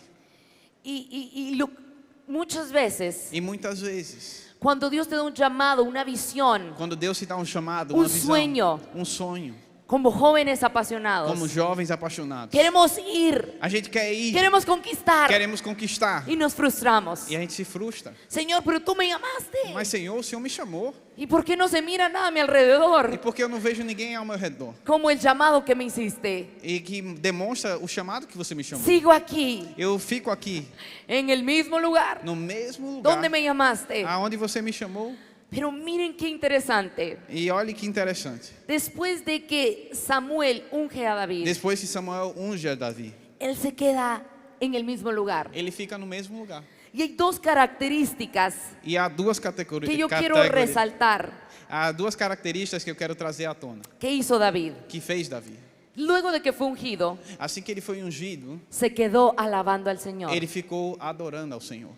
Speaker 1: Muchas veces,
Speaker 2: E muitas vezes,
Speaker 1: cuando Dios te da un llamado, una visión,
Speaker 2: quando Deus te dá um chamado,
Speaker 1: Um
Speaker 2: uma visão,
Speaker 1: sonho.
Speaker 2: um sonho,
Speaker 1: como jóvenes apasionados,
Speaker 2: como jovens apaixonados,
Speaker 1: queremos ir,
Speaker 2: a gente quer ir,
Speaker 1: queremos conquistar
Speaker 2: queremos conquistar,
Speaker 1: y nos frustramos.
Speaker 2: e a gente se frustra.
Speaker 1: Señor, pero tú me llamaste.
Speaker 2: Mas Senhor, o Senhor me chamou.
Speaker 1: ¿Y por qué no se mira nada a mi
Speaker 2: E
Speaker 1: alrededor?
Speaker 2: por que eu não vejo ninguém ao meu redor?
Speaker 1: Como el llamado que me hiciste.
Speaker 2: E que demonstra o chamado que você me chamou.
Speaker 1: Sigo aquí,
Speaker 2: Eu fico aqui,
Speaker 1: en el mismo lugar
Speaker 2: no mesmo lugar,
Speaker 1: donde me llamaste.
Speaker 2: aonde você me chamou.
Speaker 1: Pero miren qué interesante.
Speaker 2: E olhe que interessante.
Speaker 1: Después de que Samuel unge a David,
Speaker 2: Depois que Samuel unge a Davi,
Speaker 1: él se queda en el mismo lugar.
Speaker 2: ele fica no mesmo lugar.
Speaker 1: Y hay dos características
Speaker 2: E há duas categorias.
Speaker 1: que yo quiero resaltar
Speaker 2: Há duas características que eu quero trazer à tona.
Speaker 1: que hizo David.
Speaker 2: Que fez Davi.
Speaker 1: Luego de que fue ungido,
Speaker 2: Assim que ele foi ungido,
Speaker 1: se quedó alabando al Señor.
Speaker 2: ele ficou adorando ao Senhor.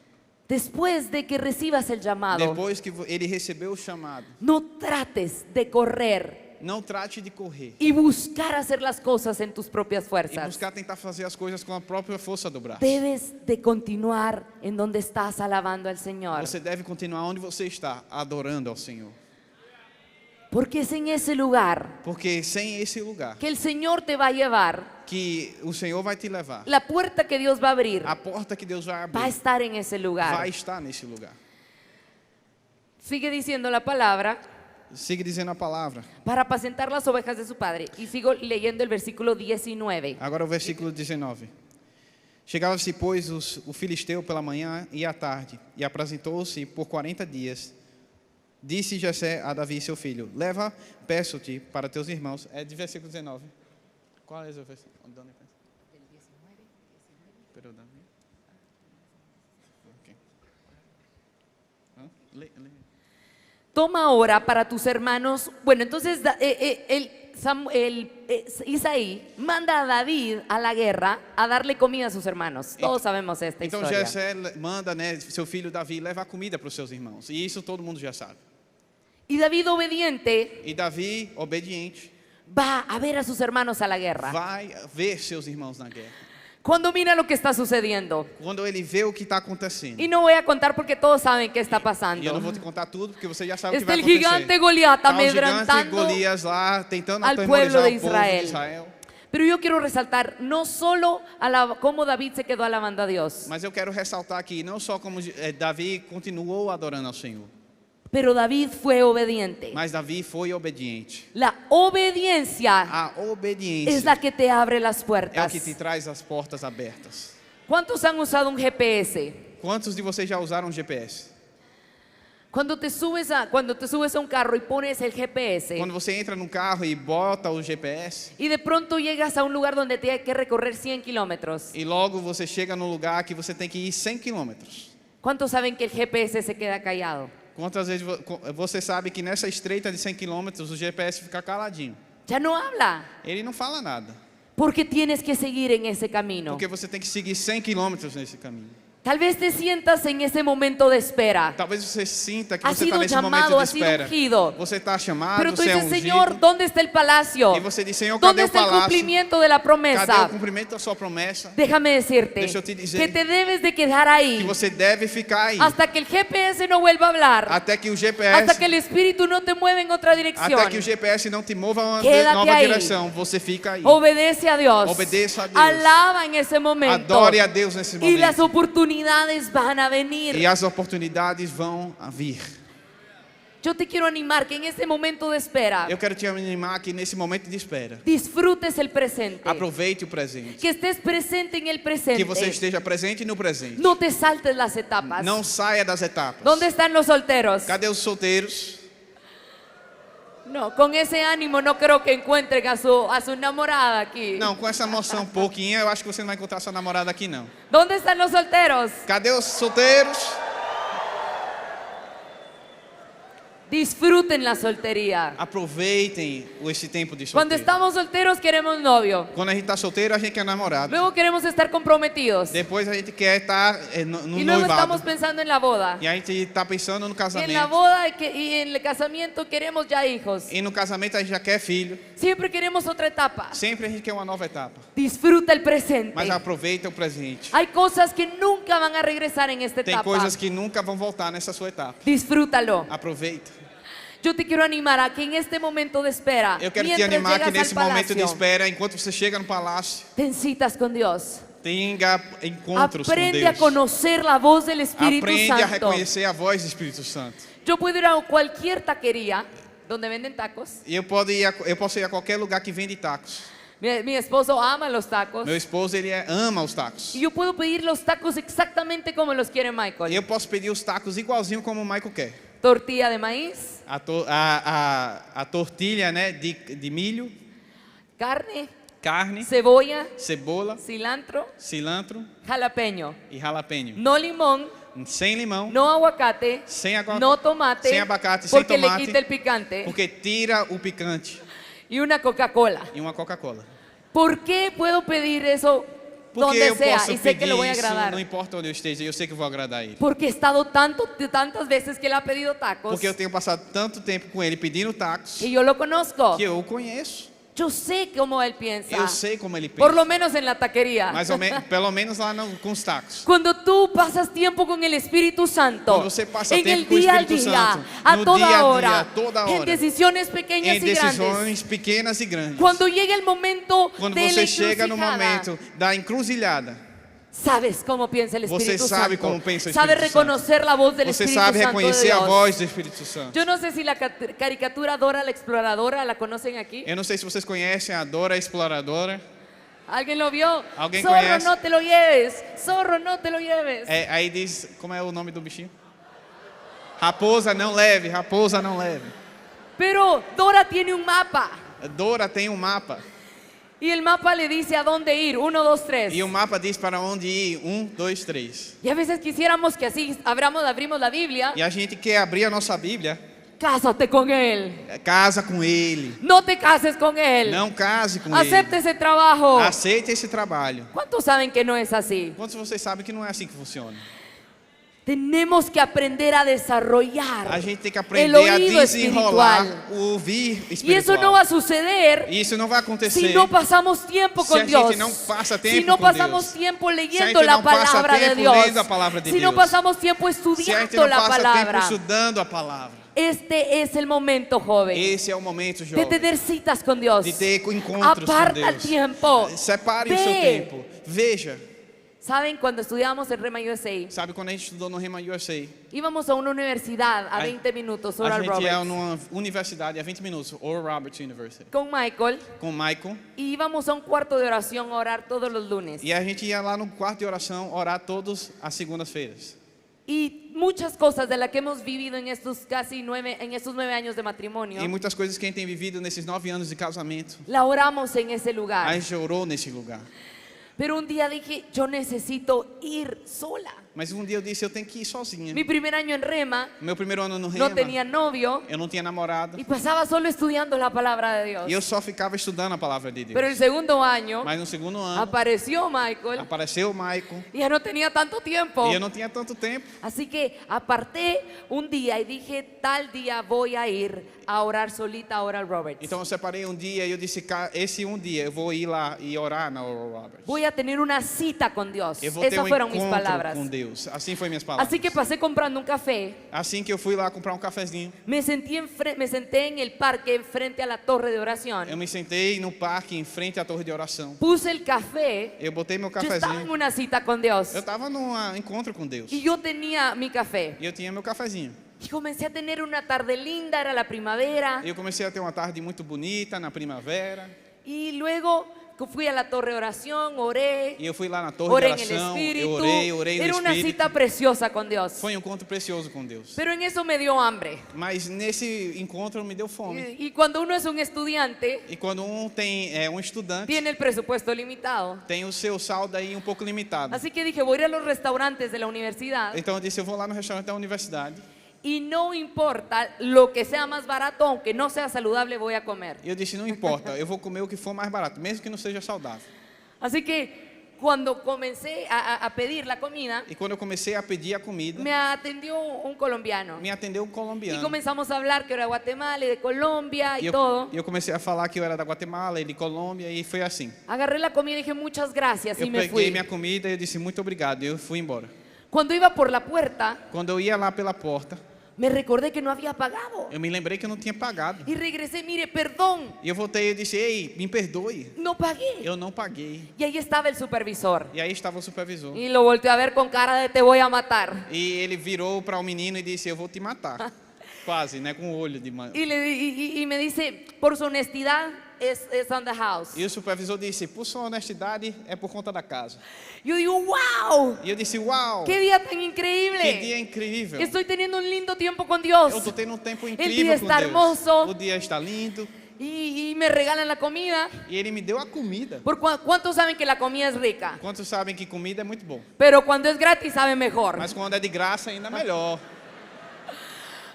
Speaker 1: Después de que recibas el llamado,
Speaker 2: Depois que ele recebeu o chamado,
Speaker 1: no trates de correr
Speaker 2: não trate de correr
Speaker 1: y buscar hacer las cosas en tus propias
Speaker 2: e
Speaker 1: fuerzas.
Speaker 2: buscar tentar fazer as coisas com a própria força do braço.
Speaker 1: Debes de continuar en donde estás alabando al Señor.
Speaker 2: Você deve continuar onde você está, adorando ao Senhor.
Speaker 1: Porque es en esse lugar
Speaker 2: Porque sem esse lugar
Speaker 1: que el Señor te va a llevar.
Speaker 2: que o Senhor vai te levar,
Speaker 1: La puerta que Dios va a abrir
Speaker 2: a porta que Deus vai
Speaker 1: va a
Speaker 2: abrir
Speaker 1: estar en ese lugar.
Speaker 2: vai estar nesse lugar.
Speaker 1: Sigue diciendo la palabra,
Speaker 2: Siga dizendo a palavra.
Speaker 1: para apacentar las ovejas de su padre. Y sigo leyendo el versículo 19.
Speaker 2: Agora o versículo 19. Chegava-se, pois, o filisteu pela manhã e à tarde, e apresentou-se por 40 dias. Disse Jessé a Davi, seu filho: leva, peço-te, para teus irmãos. É de versículo 19. Qual é o versículo? Pero Davi. Ok. Lê.
Speaker 1: Toma ahora para tus hermanos. Bueno, entonces Isaí manda a David a la guerra a darle comida a sus hermanos. Todos sabemos esta
Speaker 2: Então
Speaker 1: historia.
Speaker 2: Jessé manda, seu filho Davi, levar comida para os seus irmãos. E isso todo mundo já sabe.
Speaker 1: Y David, obediente,
Speaker 2: E Davi, obediente,
Speaker 1: va a ver a sus hermanos a la guerra.
Speaker 2: vai ver seus irmãos na guerra.
Speaker 1: Cuando mira lo que está sucediendo.
Speaker 2: Quando ele vê o que está acontecendo.
Speaker 1: Y no voy a contar porque todos saben qué está
Speaker 2: E eu não
Speaker 1: pasando.
Speaker 2: vou te contar tudo, porque você já sabe o que
Speaker 1: Está
Speaker 2: vai
Speaker 1: el
Speaker 2: acontecer.
Speaker 1: gigante Goliat
Speaker 2: Tá o gigante
Speaker 1: amedrentando.
Speaker 2: Golias lá, tentando
Speaker 1: al
Speaker 2: atemorizar
Speaker 1: pueblo de
Speaker 2: o povo de
Speaker 1: Israel.
Speaker 2: Israel.
Speaker 1: Pero yo quiero resaltar no solo cómo David se quedó alabando a Dios,
Speaker 2: Mas eu quero ressaltar aqui, não só como Davi continuou adorando ao Senhor,
Speaker 1: pero David fue obediente.
Speaker 2: mas Davi foi obediente.
Speaker 1: La obediencia
Speaker 2: A
Speaker 1: es
Speaker 2: obediência
Speaker 1: la que te abre las
Speaker 2: é o
Speaker 1: puertas.
Speaker 2: que te traz as portas abertas.
Speaker 1: ¿Cuántos han usado un GPS?
Speaker 2: Quantos de vocês já usaram GPS?
Speaker 1: Cuando te subes a un carro y pones el GPS
Speaker 2: Quando você entra num carro e bota o GPS,
Speaker 1: y de pronto llegas a un lugar donde tienes que recorrer 100 kilómetros,
Speaker 2: e logo você chega num lugar que você tem que ir 100 quilômetros.
Speaker 1: ¿cuántos saben que el GPS se queda callado?
Speaker 2: Quantas vezes você sabe que nessa estreita de 100 quilômetros o GPS fica caladinho?
Speaker 1: Ya no habla,
Speaker 2: Ele não fala nada,
Speaker 1: porque tienes que seguir en ese camino.
Speaker 2: porque você tem que seguir 100 quilômetros nesse caminho.
Speaker 1: Tal vez te sientas en ese momento de espera,
Speaker 2: Talvez você sinta que
Speaker 1: Has
Speaker 2: você está
Speaker 1: sido
Speaker 2: nesse
Speaker 1: llamado,
Speaker 2: momento de
Speaker 1: has sido
Speaker 2: espera.
Speaker 1: ungido.
Speaker 2: Você está chamado,
Speaker 1: pero tú
Speaker 2: você é
Speaker 1: dices,
Speaker 2: ungido.
Speaker 1: Señor, ¿dónde está el palacio?
Speaker 2: E você diz, Senhor,
Speaker 1: ¿Dónde
Speaker 2: cadê o
Speaker 1: está el
Speaker 2: palácio?
Speaker 1: cumplimiento de la
Speaker 2: Cadê o
Speaker 1: promesa?
Speaker 2: cumprimento da sua promessa?
Speaker 1: Déjame decirte
Speaker 2: Deixa eu te dizer
Speaker 1: que te debes de quedar
Speaker 2: Que
Speaker 1: ahí
Speaker 2: você deve ficar aí.
Speaker 1: hasta que el GPS no vuelva a hablar,
Speaker 2: Até que o GPS,
Speaker 1: hasta que el Espíritu no te mueva en otra dirección.
Speaker 2: até que o GPS não te mova a uma
Speaker 1: Quédate
Speaker 2: nova
Speaker 1: aí.
Speaker 2: direção. Você fica aí.
Speaker 1: Obedece a Dios.
Speaker 2: Obedeça a Deus.
Speaker 1: Alaba en ese momento.
Speaker 2: Adore a Deus nesse
Speaker 1: Y las
Speaker 2: momento.
Speaker 1: oportunidades van a venir.
Speaker 2: E as oportunidades vão vir.
Speaker 1: Yo te quiero animar que en este momento de espera
Speaker 2: Eu quero te animar que nesse momento de espera,
Speaker 1: disfrutes el presente.
Speaker 2: aproveite o presente.
Speaker 1: Que estés presente en el presente.
Speaker 2: Que você esteja presente no presente.
Speaker 1: No te saltes las etapas.
Speaker 2: Não saia das etapas.
Speaker 1: ¿Dónde están los solteros?
Speaker 2: Cadê os solteiros?
Speaker 1: No, con esse ánimo no creo que encuentren a su enamorada aquí.
Speaker 2: Não, com essa emoção um pouquinho, eu acho que você não vai encontrar sua namorada aqui não.
Speaker 1: ¿Dónde están los solteros?
Speaker 2: Cadê os solteiros?
Speaker 1: Disfruten la soltería.
Speaker 2: Aproveitem esse tempo de
Speaker 1: Cuando
Speaker 2: solteiro.
Speaker 1: estamos solteros queremos novio.
Speaker 2: Quando a gente está solteiro, a gente quer namorado.
Speaker 1: Luego queremos estar comprometidos.
Speaker 2: Depois a gente quer estar no
Speaker 1: Y luego estamos
Speaker 2: noivado.
Speaker 1: pensando en la boda.
Speaker 2: E a gente está pensando no
Speaker 1: Y en la
Speaker 2: casamento.
Speaker 1: boda y en el casamiento queremos ya hijos.
Speaker 2: E no casamento a gente já quer filho.
Speaker 1: Siempre queremos otra etapa.
Speaker 2: Sempre a gente quer uma nova etapa.
Speaker 1: Disfruta el presente.
Speaker 2: Mas aproveita o presente.
Speaker 1: Hay cosas que nunca van a regresar en esta
Speaker 2: Tem
Speaker 1: etapa.
Speaker 2: coisas que nunca vão voltar nessa sua etapa.
Speaker 1: Disfrútalo.
Speaker 2: Aproveita.
Speaker 1: Yo te quiero animar a que en este momento de espera,
Speaker 2: Eu quero te
Speaker 1: mientras
Speaker 2: animar que
Speaker 1: llegas
Speaker 2: nesse
Speaker 1: al
Speaker 2: momento de
Speaker 1: palacio,
Speaker 2: espera, enquanto você chega no palácio,
Speaker 1: te citas con Dios.
Speaker 2: tenha encontros com
Speaker 1: Aprende a
Speaker 2: Deus.
Speaker 1: conocer la voz del Espíritu
Speaker 2: Aprende a
Speaker 1: Santo.
Speaker 2: reconhecer a voz do Espírito Santo.
Speaker 1: Yo puedo ir a cualquier taquería donde venden tacos.
Speaker 2: E eu posso ir a qualquer lugar que vende tacos.
Speaker 1: Mi esposo ama los tacos.
Speaker 2: Meu esposo, ele ama os tacos.
Speaker 1: Y yo puedo pedir los tacos exactamente como los quiere Michael.
Speaker 2: E eu posso pedir os tacos igualzinho como o Michael quer.
Speaker 1: Tortilla de maíz,
Speaker 2: A tortilha, né, de milho,
Speaker 1: carne,
Speaker 2: carne,
Speaker 1: cebolla,
Speaker 2: cebola,
Speaker 1: cilantro,
Speaker 2: cilantro
Speaker 1: jalapeño.
Speaker 2: e jalapeno.
Speaker 1: No limón,
Speaker 2: Sem limão,
Speaker 1: no aguacate,
Speaker 2: sem agua,
Speaker 1: no tomate,
Speaker 2: sem abacate, sem
Speaker 1: porque le
Speaker 2: tomate,
Speaker 1: quita el picante.
Speaker 2: porque tira o picante.
Speaker 1: Y una Coca-Cola.
Speaker 2: E uma Coca-Cola.
Speaker 1: ¿Por qué puedo pedir eso
Speaker 2: Porque
Speaker 1: donde
Speaker 2: eu
Speaker 1: sea
Speaker 2: posso
Speaker 1: y sé que
Speaker 2: pedir
Speaker 1: lo voy a
Speaker 2: isso,
Speaker 1: agradar?
Speaker 2: não importa onde eu esteja, eu sei que vou agradar ele.
Speaker 1: Porque he estado tantas veces que él ha pedido tacos
Speaker 2: Porque eu tenho passado tanto tempo com ele pedindo tacos,
Speaker 1: que yo lo conozco.
Speaker 2: que eu o conheço.
Speaker 1: Yo sé cómo él piensa.
Speaker 2: Eu sei como ele
Speaker 1: Por
Speaker 2: pensa.
Speaker 1: lo menos en la taquería.
Speaker 2: Pelo menos lá com os tacos.
Speaker 1: Cuando tú pasas tiempo con el Espíritu Santo,
Speaker 2: Cuando você pasa
Speaker 1: en
Speaker 2: tiempo
Speaker 1: el
Speaker 2: con el
Speaker 1: día a
Speaker 2: Espíritu
Speaker 1: día,
Speaker 2: Santo,
Speaker 1: a
Speaker 2: no
Speaker 1: toda
Speaker 2: día a día,
Speaker 1: hora,
Speaker 2: toda
Speaker 1: en
Speaker 2: hora,
Speaker 1: decisiones pequeñas
Speaker 2: Em
Speaker 1: y grandes.
Speaker 2: decisões pequenas e grandes.
Speaker 1: Cuando llega el momento
Speaker 2: Quando
Speaker 1: de la
Speaker 2: você chega no
Speaker 1: encrucijada,
Speaker 2: momento da encruzilhada,
Speaker 1: sabes cómo piensa el
Speaker 2: Você
Speaker 1: Espíritu
Speaker 2: sabe
Speaker 1: Santo.
Speaker 2: como pensa o
Speaker 1: Sabe
Speaker 2: Espírito Santo.
Speaker 1: reconocer la voz del
Speaker 2: você
Speaker 1: Espíritu
Speaker 2: sabe
Speaker 1: Santo de
Speaker 2: reconhecer a
Speaker 1: Dios.
Speaker 2: voz do Espírito Santo.
Speaker 1: Yo no sé si la caricatura Dora la Exploradora la conocen aquí.
Speaker 2: Eu não sei se vocês conhecem a Dora Exploradora.
Speaker 1: ¿Alguien lo vio?
Speaker 2: ¿Alguien
Speaker 1: Zorro,
Speaker 2: conoce?
Speaker 1: no te lo lleves. Zorro, no te lo lleves.
Speaker 2: Aí diz, como é o nome do bichinho? Raposa não leve, raposa não leve.
Speaker 1: Pero Dora tiene un mapa.
Speaker 2: Dora tem um mapa.
Speaker 1: Y el mapa le dice a dónde ir. 1, 2, 3.
Speaker 2: E o mapa diz para onde ir. 1, 2, 3.
Speaker 1: Y a veces quisiéramos que así abrimos la Biblia.
Speaker 2: E a gente quer abrir a nossa Bíblia.
Speaker 1: Cásate con él.
Speaker 2: Casa com ele.
Speaker 1: No te cases con él.
Speaker 2: Não case com
Speaker 1: Acepta
Speaker 2: ele.
Speaker 1: ese trabajo.
Speaker 2: Aceite esse trabalho.
Speaker 1: ¿Cuántos saben que no es así?
Speaker 2: Quantos de vocês sabem que não é assim que funciona?
Speaker 1: Tenemos que aprender a desarrollar
Speaker 2: A gente tem que
Speaker 1: el
Speaker 2: aprender a
Speaker 1: oído
Speaker 2: desenrolar
Speaker 1: espiritual.
Speaker 2: o ouvir
Speaker 1: Y
Speaker 2: espiritual.
Speaker 1: eso no va a suceder
Speaker 2: E isso não vai acontecer
Speaker 1: si no pasamos tiempo
Speaker 2: se
Speaker 1: con
Speaker 2: a
Speaker 1: Dios.
Speaker 2: gente não passa tempo
Speaker 1: Si no
Speaker 2: com
Speaker 1: pasamos
Speaker 2: Deus.
Speaker 1: tiempo
Speaker 2: Se a
Speaker 1: leyendo
Speaker 2: gente
Speaker 1: la
Speaker 2: não passa
Speaker 1: palabra de
Speaker 2: tempo
Speaker 1: Dios.
Speaker 2: lendo a palavra de
Speaker 1: Si no
Speaker 2: Deus.
Speaker 1: pasamos tiempo
Speaker 2: se a gente
Speaker 1: estudiando
Speaker 2: não
Speaker 1: la
Speaker 2: passa tempo
Speaker 1: palabra.
Speaker 2: estudando a palavra.
Speaker 1: Este es el momento, joven,
Speaker 2: Esse é o momento,
Speaker 1: de
Speaker 2: jovem,
Speaker 1: tener citas con Dios.
Speaker 2: de ter encontros com
Speaker 1: Aparta el
Speaker 2: Deus.
Speaker 1: tiempo.
Speaker 2: Separe o seu
Speaker 1: Ve.
Speaker 2: tempo. Veja.
Speaker 1: ¿Saben? Cuando estudiábamos en Rema USA,
Speaker 2: Sabe quando a gente estudou no Rema USA?
Speaker 1: íbamos a una universidad a
Speaker 2: A-
Speaker 1: 20 minutos,
Speaker 2: A
Speaker 1: Oral
Speaker 2: gente ia
Speaker 1: Roberts,
Speaker 2: numa universidade a 20 minutos, Oral Roberts University,
Speaker 1: con Michael,
Speaker 2: com o Michael.
Speaker 1: y íbamos a un cuarto de oración a orar todos los lunes.
Speaker 2: E a gente ia lá no quarto de oração orar todas as segundas-feiras.
Speaker 1: Y muchas cosas de las que hemos vivido en estos estos 9 años de matrimonio,
Speaker 2: E muitas coisas que a gente tem vivido nesses 9 anos de casamento,
Speaker 1: la oramos en ese
Speaker 2: a
Speaker 1: lugar.
Speaker 2: gente orou nesse lugar.
Speaker 1: Pero un día dije, yo necesito ir sola.
Speaker 2: Mas um dia eu disse, eu tenho que ir sozinha.
Speaker 1: Mi primer año en Rema,
Speaker 2: Meu primeiro ano no Rema,
Speaker 1: no tenía novio
Speaker 2: eu não tinha namorado.
Speaker 1: y pasaba solo estudiando la palabra de Dios.
Speaker 2: E eu só ficava estudando a palavra de Deus.
Speaker 1: Pero el segundo año
Speaker 2: Mas no segundo ano,
Speaker 1: apareció Michael
Speaker 2: apareceu o Michael.
Speaker 1: y ya no tenía tanto tiempo.
Speaker 2: E eu não tinha tanto tempo.
Speaker 1: Así que aparté un día y dije, tal día voy a ir a orar solita a Oral Roberts.
Speaker 2: Então eu separei um dia e eu disse, esse um dia eu vou ir lá e orar na Oral Roberts.
Speaker 1: Voy a tener una cita con Dios.
Speaker 2: Eu vou ter
Speaker 1: Esas fueron mis
Speaker 2: encontro
Speaker 1: palabras.
Speaker 2: com Deus. Assim foi minhas palavras.
Speaker 1: Así que pasé comprando un café.
Speaker 2: Assim que eu fui lá comprar um cafezinho,
Speaker 1: Me senté en el parque frente a la torre de oración.
Speaker 2: eu me sentei no parque em frente à torre de oração.
Speaker 1: Puse el café.
Speaker 2: Eu botei meu
Speaker 1: Yo estaba en
Speaker 2: cafezinho.
Speaker 1: una cita con Dios.
Speaker 2: Eu estava num encontro com Deus.
Speaker 1: Y yo tenía mi café.
Speaker 2: E eu tinha meu cafezinho.
Speaker 1: Y comencé a tener una tarde linda, era la primavera.
Speaker 2: Eu comecei a ter uma tarde muito bonita na primavera.
Speaker 1: Y luego fui a la torre de oración, oré.
Speaker 2: E eu fui lá na torre
Speaker 1: Oré
Speaker 2: de
Speaker 1: en el
Speaker 2: oração.
Speaker 1: Espíritu.
Speaker 2: Eu orei no
Speaker 1: Era una
Speaker 2: Espírito.
Speaker 1: cita preciosa con Dios.
Speaker 2: Foi um encontro precioso com Deus.
Speaker 1: Pero en eso me dio hambre.
Speaker 2: Mas nesse encontro me deu fome.
Speaker 1: Y cuando uno es un estudiante,
Speaker 2: E quando tem um estudante,
Speaker 1: tiene el presupuesto limitado.
Speaker 2: tem o seu saldo aí um pouco limitado.
Speaker 1: Así que dije, voy a ir a los restaurantes de la universidad
Speaker 2: Então eu disse, eu vou lá no restaurante da universidade.
Speaker 1: y no importa lo que sea más barato, aunque no sea saludable, voy a comer.
Speaker 2: E eu disse, não importa, eu vou comer o que for mais barato, mesmo que não seja saudável.
Speaker 1: Así que cuando comencé a pedir la comida,
Speaker 2: E quando eu comecei a pedir a comida,
Speaker 1: me atendió un colombiano.
Speaker 2: me atendeu um
Speaker 1: Y
Speaker 2: colombiano.
Speaker 1: comenzamos a hablar que era de Guatemala y de Colombia y
Speaker 2: E
Speaker 1: todo.
Speaker 2: eu comecei a falar que eu era da Guatemala e de Colômbia e foi assim.
Speaker 1: Agarré la comida y dije muchas gracias
Speaker 2: Eu
Speaker 1: y me
Speaker 2: peguei
Speaker 1: fui.
Speaker 2: minha comida e eu disse muito obrigado e eu fui embora.
Speaker 1: Cuando iba por la puerta,
Speaker 2: Quando eu ia lá pela porta,
Speaker 1: me recordé que no había pagado.
Speaker 2: eu me lembrei que eu não tinha pagado.
Speaker 1: Y regresé, mire, perdón,
Speaker 2: E eu voltei e disse, ei, me perdoe,
Speaker 1: no pagué.
Speaker 2: eu não paguei.
Speaker 1: Y ahí estava el supervisor.
Speaker 2: E aí estava o supervisor.
Speaker 1: Y lo volteó a ver con cara de te voy a matar.
Speaker 2: E ele virou para o menino e disse, eu vou te matar. Quase, né, com o olho de mãe.
Speaker 1: Y me dice, por su honestidad, es on the house.
Speaker 2: E o supervisor disse, por sua honestidade, é por conta da casa.
Speaker 1: Yo digo, wow,
Speaker 2: E eu disse, uau,
Speaker 1: qué día tan
Speaker 2: que
Speaker 1: increíble.
Speaker 2: dia incrível.
Speaker 1: Estoy teniendo un lindo tiempo con Dios.
Speaker 2: Eu estou tendo um tempo
Speaker 1: dia
Speaker 2: incrível com
Speaker 1: está
Speaker 2: Deus.
Speaker 1: hermoso.
Speaker 2: O dia está lindo.
Speaker 1: Y me regalan la comida.
Speaker 2: E ele me deu a comida.
Speaker 1: ¿Cuántos saben que la comida es rica?
Speaker 2: Quantos sabem que comida é muito bom?
Speaker 1: Pero cuando es gratis sabe mejor.
Speaker 2: Mas quando é de graça, ainda melhor.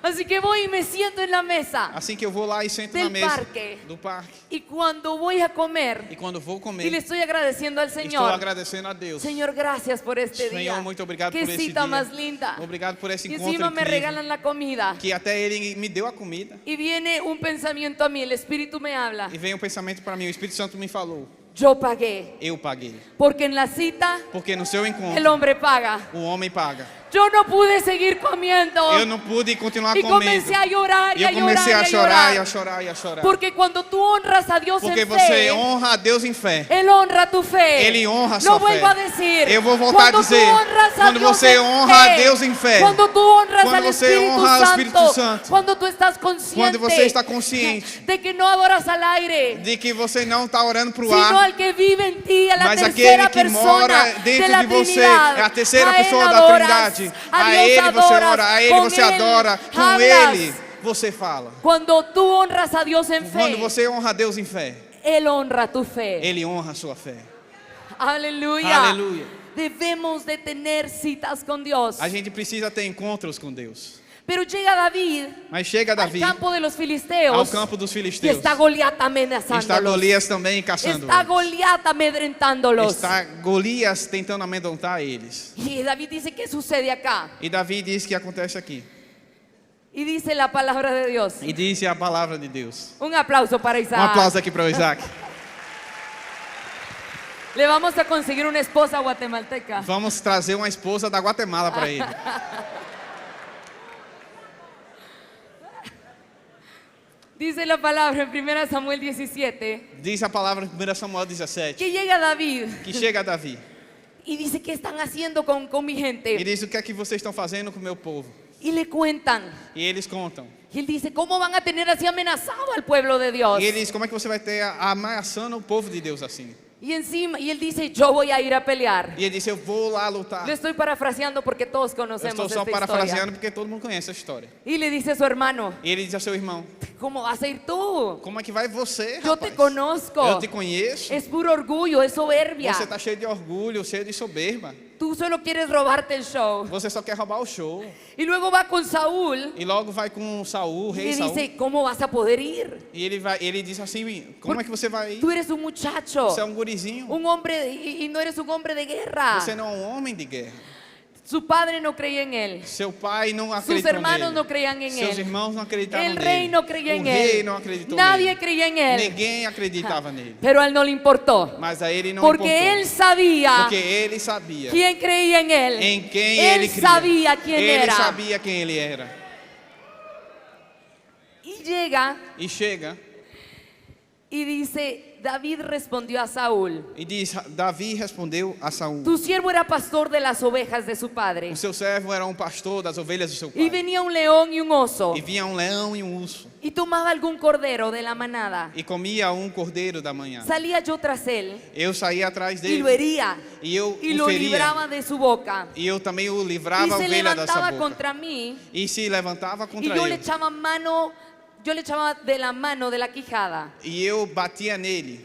Speaker 1: Así que voy y me siento en la mesa.
Speaker 2: Assim que eu vou lá e sento
Speaker 1: Del
Speaker 2: na mesa
Speaker 1: parque.
Speaker 2: do parque.
Speaker 1: Y cuando voy a comer,
Speaker 2: E quando vou comer,
Speaker 1: y le estoy agradeciendo al
Speaker 2: estou
Speaker 1: Señor.
Speaker 2: agradecendo a Deus.
Speaker 1: Señor, gracias por este
Speaker 2: Senhor,
Speaker 1: día.
Speaker 2: muito obrigado
Speaker 1: Qué
Speaker 2: por esse
Speaker 1: cita
Speaker 2: dia.
Speaker 1: más linda.
Speaker 2: Obrigado por esse
Speaker 1: Y
Speaker 2: encontro
Speaker 1: encima me
Speaker 2: incrível.
Speaker 1: regalan la comida.
Speaker 2: Que até ele me deu a comida.
Speaker 1: Y viene un pensamiento a mí, el Espíritu me habla.
Speaker 2: E veio um pensamento para mim, o Espírito Santo me falou.
Speaker 1: Yo pagué.
Speaker 2: Eu paguei.
Speaker 1: Porque en la cita
Speaker 2: Porque no seu
Speaker 1: el
Speaker 2: encontro,
Speaker 1: hombre paga.
Speaker 2: o homem paga.
Speaker 1: Yo no pude seguir comiendo.
Speaker 2: Eu não pude continuar
Speaker 1: Y
Speaker 2: comendo.
Speaker 1: comencé a llorar
Speaker 2: E
Speaker 1: y
Speaker 2: eu
Speaker 1: a llorar
Speaker 2: comecei
Speaker 1: y
Speaker 2: a
Speaker 1: a
Speaker 2: chorar, e a
Speaker 1: llorar.
Speaker 2: chorar, e a chorar.
Speaker 1: Porque cuando tú honras a Dios
Speaker 2: Porque
Speaker 1: en
Speaker 2: você
Speaker 1: fe,
Speaker 2: honra a Deus em fé.
Speaker 1: Él honra tu fe.
Speaker 2: Ele honra a
Speaker 1: Lo
Speaker 2: sua
Speaker 1: vuelvo a
Speaker 2: fé.
Speaker 1: decir.
Speaker 2: Eu vou voltar a
Speaker 1: Cuando
Speaker 2: dizer.
Speaker 1: tú honras a
Speaker 2: Quando
Speaker 1: Dios
Speaker 2: você
Speaker 1: en
Speaker 2: honra
Speaker 1: fe,
Speaker 2: a Deus em fé.
Speaker 1: Cuando tú honras
Speaker 2: Quando
Speaker 1: al
Speaker 2: você
Speaker 1: Espíritu
Speaker 2: honra ao
Speaker 1: Santo,
Speaker 2: Espírito Santo.
Speaker 1: Cuando tú estás consciente
Speaker 2: Quando você está consciente
Speaker 1: de que no adoras al aire,
Speaker 2: de que você não está orando para o
Speaker 1: sino
Speaker 2: ar,
Speaker 1: al que vive en ti, a la
Speaker 2: mas
Speaker 1: tercera
Speaker 2: aquele que mora
Speaker 1: persona
Speaker 2: dentro
Speaker 1: de la
Speaker 2: de você
Speaker 1: Trinidad.
Speaker 2: é a terceira
Speaker 1: A él
Speaker 2: pessoa da
Speaker 1: adoras,
Speaker 2: Trindade.
Speaker 1: a
Speaker 2: A
Speaker 1: Dios
Speaker 2: Ele você
Speaker 1: adoras,
Speaker 2: ora, a Ele
Speaker 1: con
Speaker 2: você
Speaker 1: Él
Speaker 2: adora, com
Speaker 1: hablas.
Speaker 2: Ele você fala.
Speaker 1: Cuando tú honras a Dios en
Speaker 2: Quando
Speaker 1: fe,
Speaker 2: você honra a Deus em fé,
Speaker 1: Él honra tu fe.
Speaker 2: Ele honra a sua fé.
Speaker 1: Aleluya.
Speaker 2: Aleluya.
Speaker 1: Debemos de tener citas con Dios.
Speaker 2: A gente precisa ter encontros com Deus.
Speaker 1: Pero llega David
Speaker 2: Mas chega
Speaker 1: al
Speaker 2: Davi
Speaker 1: campo de los
Speaker 2: ao
Speaker 1: filisteos
Speaker 2: campo dos
Speaker 1: y
Speaker 2: filisteus.
Speaker 1: está Goliat
Speaker 2: Está
Speaker 1: amenazándolos.
Speaker 2: Golias também caçando
Speaker 1: Está
Speaker 2: eles.
Speaker 1: Goliat amedrentándolos.
Speaker 2: Está Golias tentando amedrontar eles.
Speaker 1: Y David dice, ¿qué sucede acá?
Speaker 2: E Davi diz que acontece aqui.
Speaker 1: Y dice la palabra de Dios.
Speaker 2: E diz a palavra de Deus.
Speaker 1: Un aplauso para Isaac.
Speaker 2: Aplauso aqui para o Isaac.
Speaker 1: Le vamos a conseguir una esposa guatemalteca.
Speaker 2: Vamos trazer uma esposa da Guatemala para ele.
Speaker 1: Dice la palabra en 1 Samuel 17
Speaker 2: Diz a palavra em 1 Samuel 17.
Speaker 1: que llega David
Speaker 2: Que chega Davi.
Speaker 1: y dice, ¿qué están haciendo con mi
Speaker 2: E
Speaker 1: gente?
Speaker 2: diz: o que é que vocês estão fazendo com o meu povo?
Speaker 1: Y le cuentan.
Speaker 2: E eles contam.
Speaker 1: Y él dice, ¿cómo van a tener así amenazado al pueblo de Dios?
Speaker 2: E ele diz: como é que você vai ter ameaçando o povo de Deus assim?
Speaker 1: Y encima, y él dice, yo voy a ir a pelear.
Speaker 2: E ele disse: eu vou lá lutar.
Speaker 1: Le estoy parafraseando porque todos
Speaker 2: Eu
Speaker 1: conocemos
Speaker 2: estou só
Speaker 1: esta
Speaker 2: parafraseando
Speaker 1: historia.
Speaker 2: porque todo mundo conhece a história.
Speaker 1: Y le dice a su hermano,
Speaker 2: E ele diz ao seu irmão:
Speaker 1: ¿cómo vas a ir tú?
Speaker 2: como é que vai você,
Speaker 1: Yo
Speaker 2: rapaz?
Speaker 1: te conozco.
Speaker 2: Eu te conheço.
Speaker 1: Es puro orgullo, es soberbia.
Speaker 2: Você está cheio de orgulho, cheio de soberba.
Speaker 1: Tú solo quieres robarte el show.
Speaker 2: Você só quer roubar o show.
Speaker 1: Y luego va con Saúl
Speaker 2: E logo vai com Saul, o
Speaker 1: y
Speaker 2: rei
Speaker 1: le
Speaker 2: Saul.
Speaker 1: dice, ¿cómo vas a poder ir?
Speaker 2: E ele diz assim: como é que você vai ir?
Speaker 1: Tú eres un muchacho,
Speaker 2: Você é um gurizinho.
Speaker 1: un hombre, y no eres un hombre de guerra.
Speaker 2: Você não é um homem de guerra.
Speaker 1: Su padre no creía en él.
Speaker 2: Seu pai não
Speaker 1: Sus
Speaker 2: acreditou
Speaker 1: hermanos
Speaker 2: nele.
Speaker 1: no creían en
Speaker 2: Seus
Speaker 1: él.
Speaker 2: irmãos não acreditavam
Speaker 1: El
Speaker 2: nele.
Speaker 1: rey no creía en
Speaker 2: O rei
Speaker 1: él.
Speaker 2: não acreditou
Speaker 1: Nadie
Speaker 2: nele.
Speaker 1: creía en él.
Speaker 2: Ninguém acreditava nele.
Speaker 1: Pero a él no le importó.
Speaker 2: Mas a ele não
Speaker 1: Porque
Speaker 2: importou.
Speaker 1: él sabía
Speaker 2: Porque ele sabia
Speaker 1: quién creía en él.
Speaker 2: em quem
Speaker 1: Él
Speaker 2: ele cria.
Speaker 1: sabía quién
Speaker 2: Ele
Speaker 1: era.
Speaker 2: sabia quem ele era.
Speaker 1: Y llega
Speaker 2: E chega
Speaker 1: y dice, David respondió a Saúl,
Speaker 2: e diz: Davi respondeu a Saul.
Speaker 1: tu siervo era pastor de las ovejas de su padre.
Speaker 2: O seu servo era um pastor das ovelhas do seu
Speaker 1: Y
Speaker 2: pai.
Speaker 1: venía un león y un oso.
Speaker 2: E vinha um leão e um urso.
Speaker 1: Y tomaba algún cordero de la manada.
Speaker 2: E comia um cordeiro da manhã.
Speaker 1: Salía yo tras él
Speaker 2: Eu saía atrás
Speaker 1: y lo
Speaker 2: dele.
Speaker 1: hería.
Speaker 2: E eu
Speaker 1: Y
Speaker 2: o
Speaker 1: lo
Speaker 2: feria.
Speaker 1: libraba de su boca.
Speaker 2: E eu também o
Speaker 1: Y
Speaker 2: livrava a
Speaker 1: se
Speaker 2: ovelha dessa
Speaker 1: levantaba
Speaker 2: boca.
Speaker 1: contra mí.
Speaker 2: E se levantava
Speaker 1: Y
Speaker 2: contra
Speaker 1: yo le
Speaker 2: ele.
Speaker 1: echaba mano, yo le echaba de la mano de la quijada.
Speaker 2: E eu batia nele.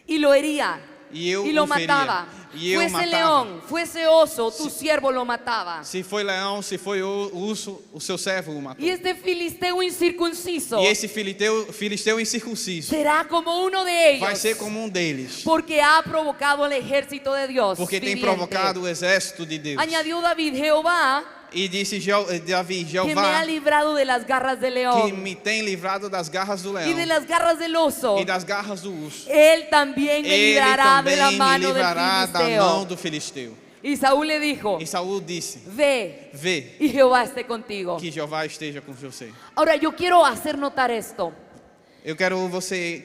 Speaker 1: Y lo hería.
Speaker 2: E eu
Speaker 1: Y lo
Speaker 2: o feria.
Speaker 1: mataba.
Speaker 2: E eu
Speaker 1: Fuese
Speaker 2: matava.
Speaker 1: león, fuese oso, tu siervo lo mataba.
Speaker 2: Se foi leão, se foi o urso, o seu servo o matou.
Speaker 1: Y este filisteo incircunciso
Speaker 2: E esse filisteu incircunciso
Speaker 1: será como uno de ellos.
Speaker 2: vai ser como um deles.
Speaker 1: Porque ha provocado el ejército de Dios.
Speaker 2: Porque tem
Speaker 1: viviente.
Speaker 2: provocado o exército de Deus.
Speaker 1: Añadió David, Jehová,
Speaker 2: E disse Davi:
Speaker 1: que me ha
Speaker 2: Jeová,
Speaker 1: librado de las garras del
Speaker 2: que
Speaker 1: león
Speaker 2: me tem livrado das garras do
Speaker 1: y de
Speaker 2: leão
Speaker 1: las garras del oso.
Speaker 2: e das garras do urso.
Speaker 1: Él también me
Speaker 2: Ele
Speaker 1: librará de
Speaker 2: também
Speaker 1: la
Speaker 2: me
Speaker 1: mano del
Speaker 2: livrará da mão
Speaker 1: filisteo.
Speaker 2: do filisteu.
Speaker 1: Y Saúl le dijo,
Speaker 2: E Saul disse:
Speaker 1: ve
Speaker 2: Vê
Speaker 1: y Jehová esté contigo.
Speaker 2: que Jeová esteja com você.
Speaker 1: Ahora yo quiero hacer notar esto.
Speaker 2: Eu quero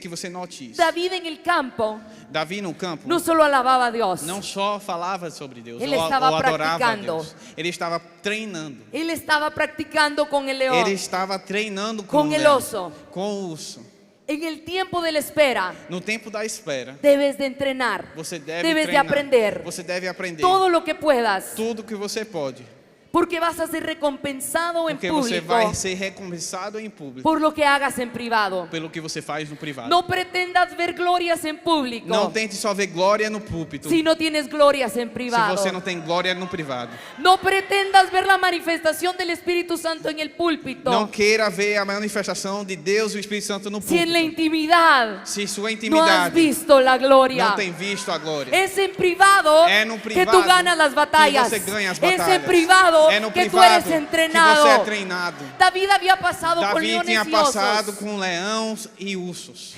Speaker 2: que você note isso.
Speaker 1: David en el campo
Speaker 2: Davi no campo
Speaker 1: no solo alababa a Dios,
Speaker 2: não só falava sobre Deus,
Speaker 1: Ele
Speaker 2: ou
Speaker 1: estava
Speaker 2: adorava a
Speaker 1: praticando.
Speaker 2: Deus. Ele estava treinando.
Speaker 1: él estaba practicando con el león,
Speaker 2: Ele estava treinando com
Speaker 1: con
Speaker 2: o
Speaker 1: el
Speaker 2: leão,
Speaker 1: oso.
Speaker 2: com o urso.
Speaker 1: En el tiempo de la espera,
Speaker 2: No tempo da espera,
Speaker 1: debes de entrenar,
Speaker 2: você deve
Speaker 1: debes de
Speaker 2: treinar.
Speaker 1: aprender
Speaker 2: Você deve aprender
Speaker 1: todo lo que puedas,
Speaker 2: tudo que você pode.
Speaker 1: porque vas a ser recompensado en
Speaker 2: Porque você
Speaker 1: público
Speaker 2: vai ser recompensado em público
Speaker 1: por lo que hagas en privado.
Speaker 2: pelo que você faz no privado.
Speaker 1: No pretendas ver glorias en público
Speaker 2: Não tente só ver glória no púlpito
Speaker 1: si no tienes glorias en
Speaker 2: se
Speaker 1: privado.
Speaker 2: você não tem glória no privado.
Speaker 1: No pretendas ver la manifestación del Espíritu Santo en el púlpito
Speaker 2: Não queira ver a manifestação de Deus e o Espírito Santo no
Speaker 1: si en la
Speaker 2: púlpito.
Speaker 1: intimidad
Speaker 2: Se sua
Speaker 1: no has
Speaker 2: intimidade
Speaker 1: visto la gloria.
Speaker 2: não tem visto a glória.
Speaker 1: Es en privado
Speaker 2: É no
Speaker 1: que
Speaker 2: privado
Speaker 1: tú ganas las batallas.
Speaker 2: que você ganha as
Speaker 1: Es en
Speaker 2: batalhas.
Speaker 1: privado
Speaker 2: É no
Speaker 1: que tú
Speaker 2: privado
Speaker 1: eres entrenado.
Speaker 2: que você é treinado.
Speaker 1: David había pasado con
Speaker 2: Davi
Speaker 1: leones
Speaker 2: tinha
Speaker 1: y
Speaker 2: passado
Speaker 1: osos
Speaker 2: com leões e ursos.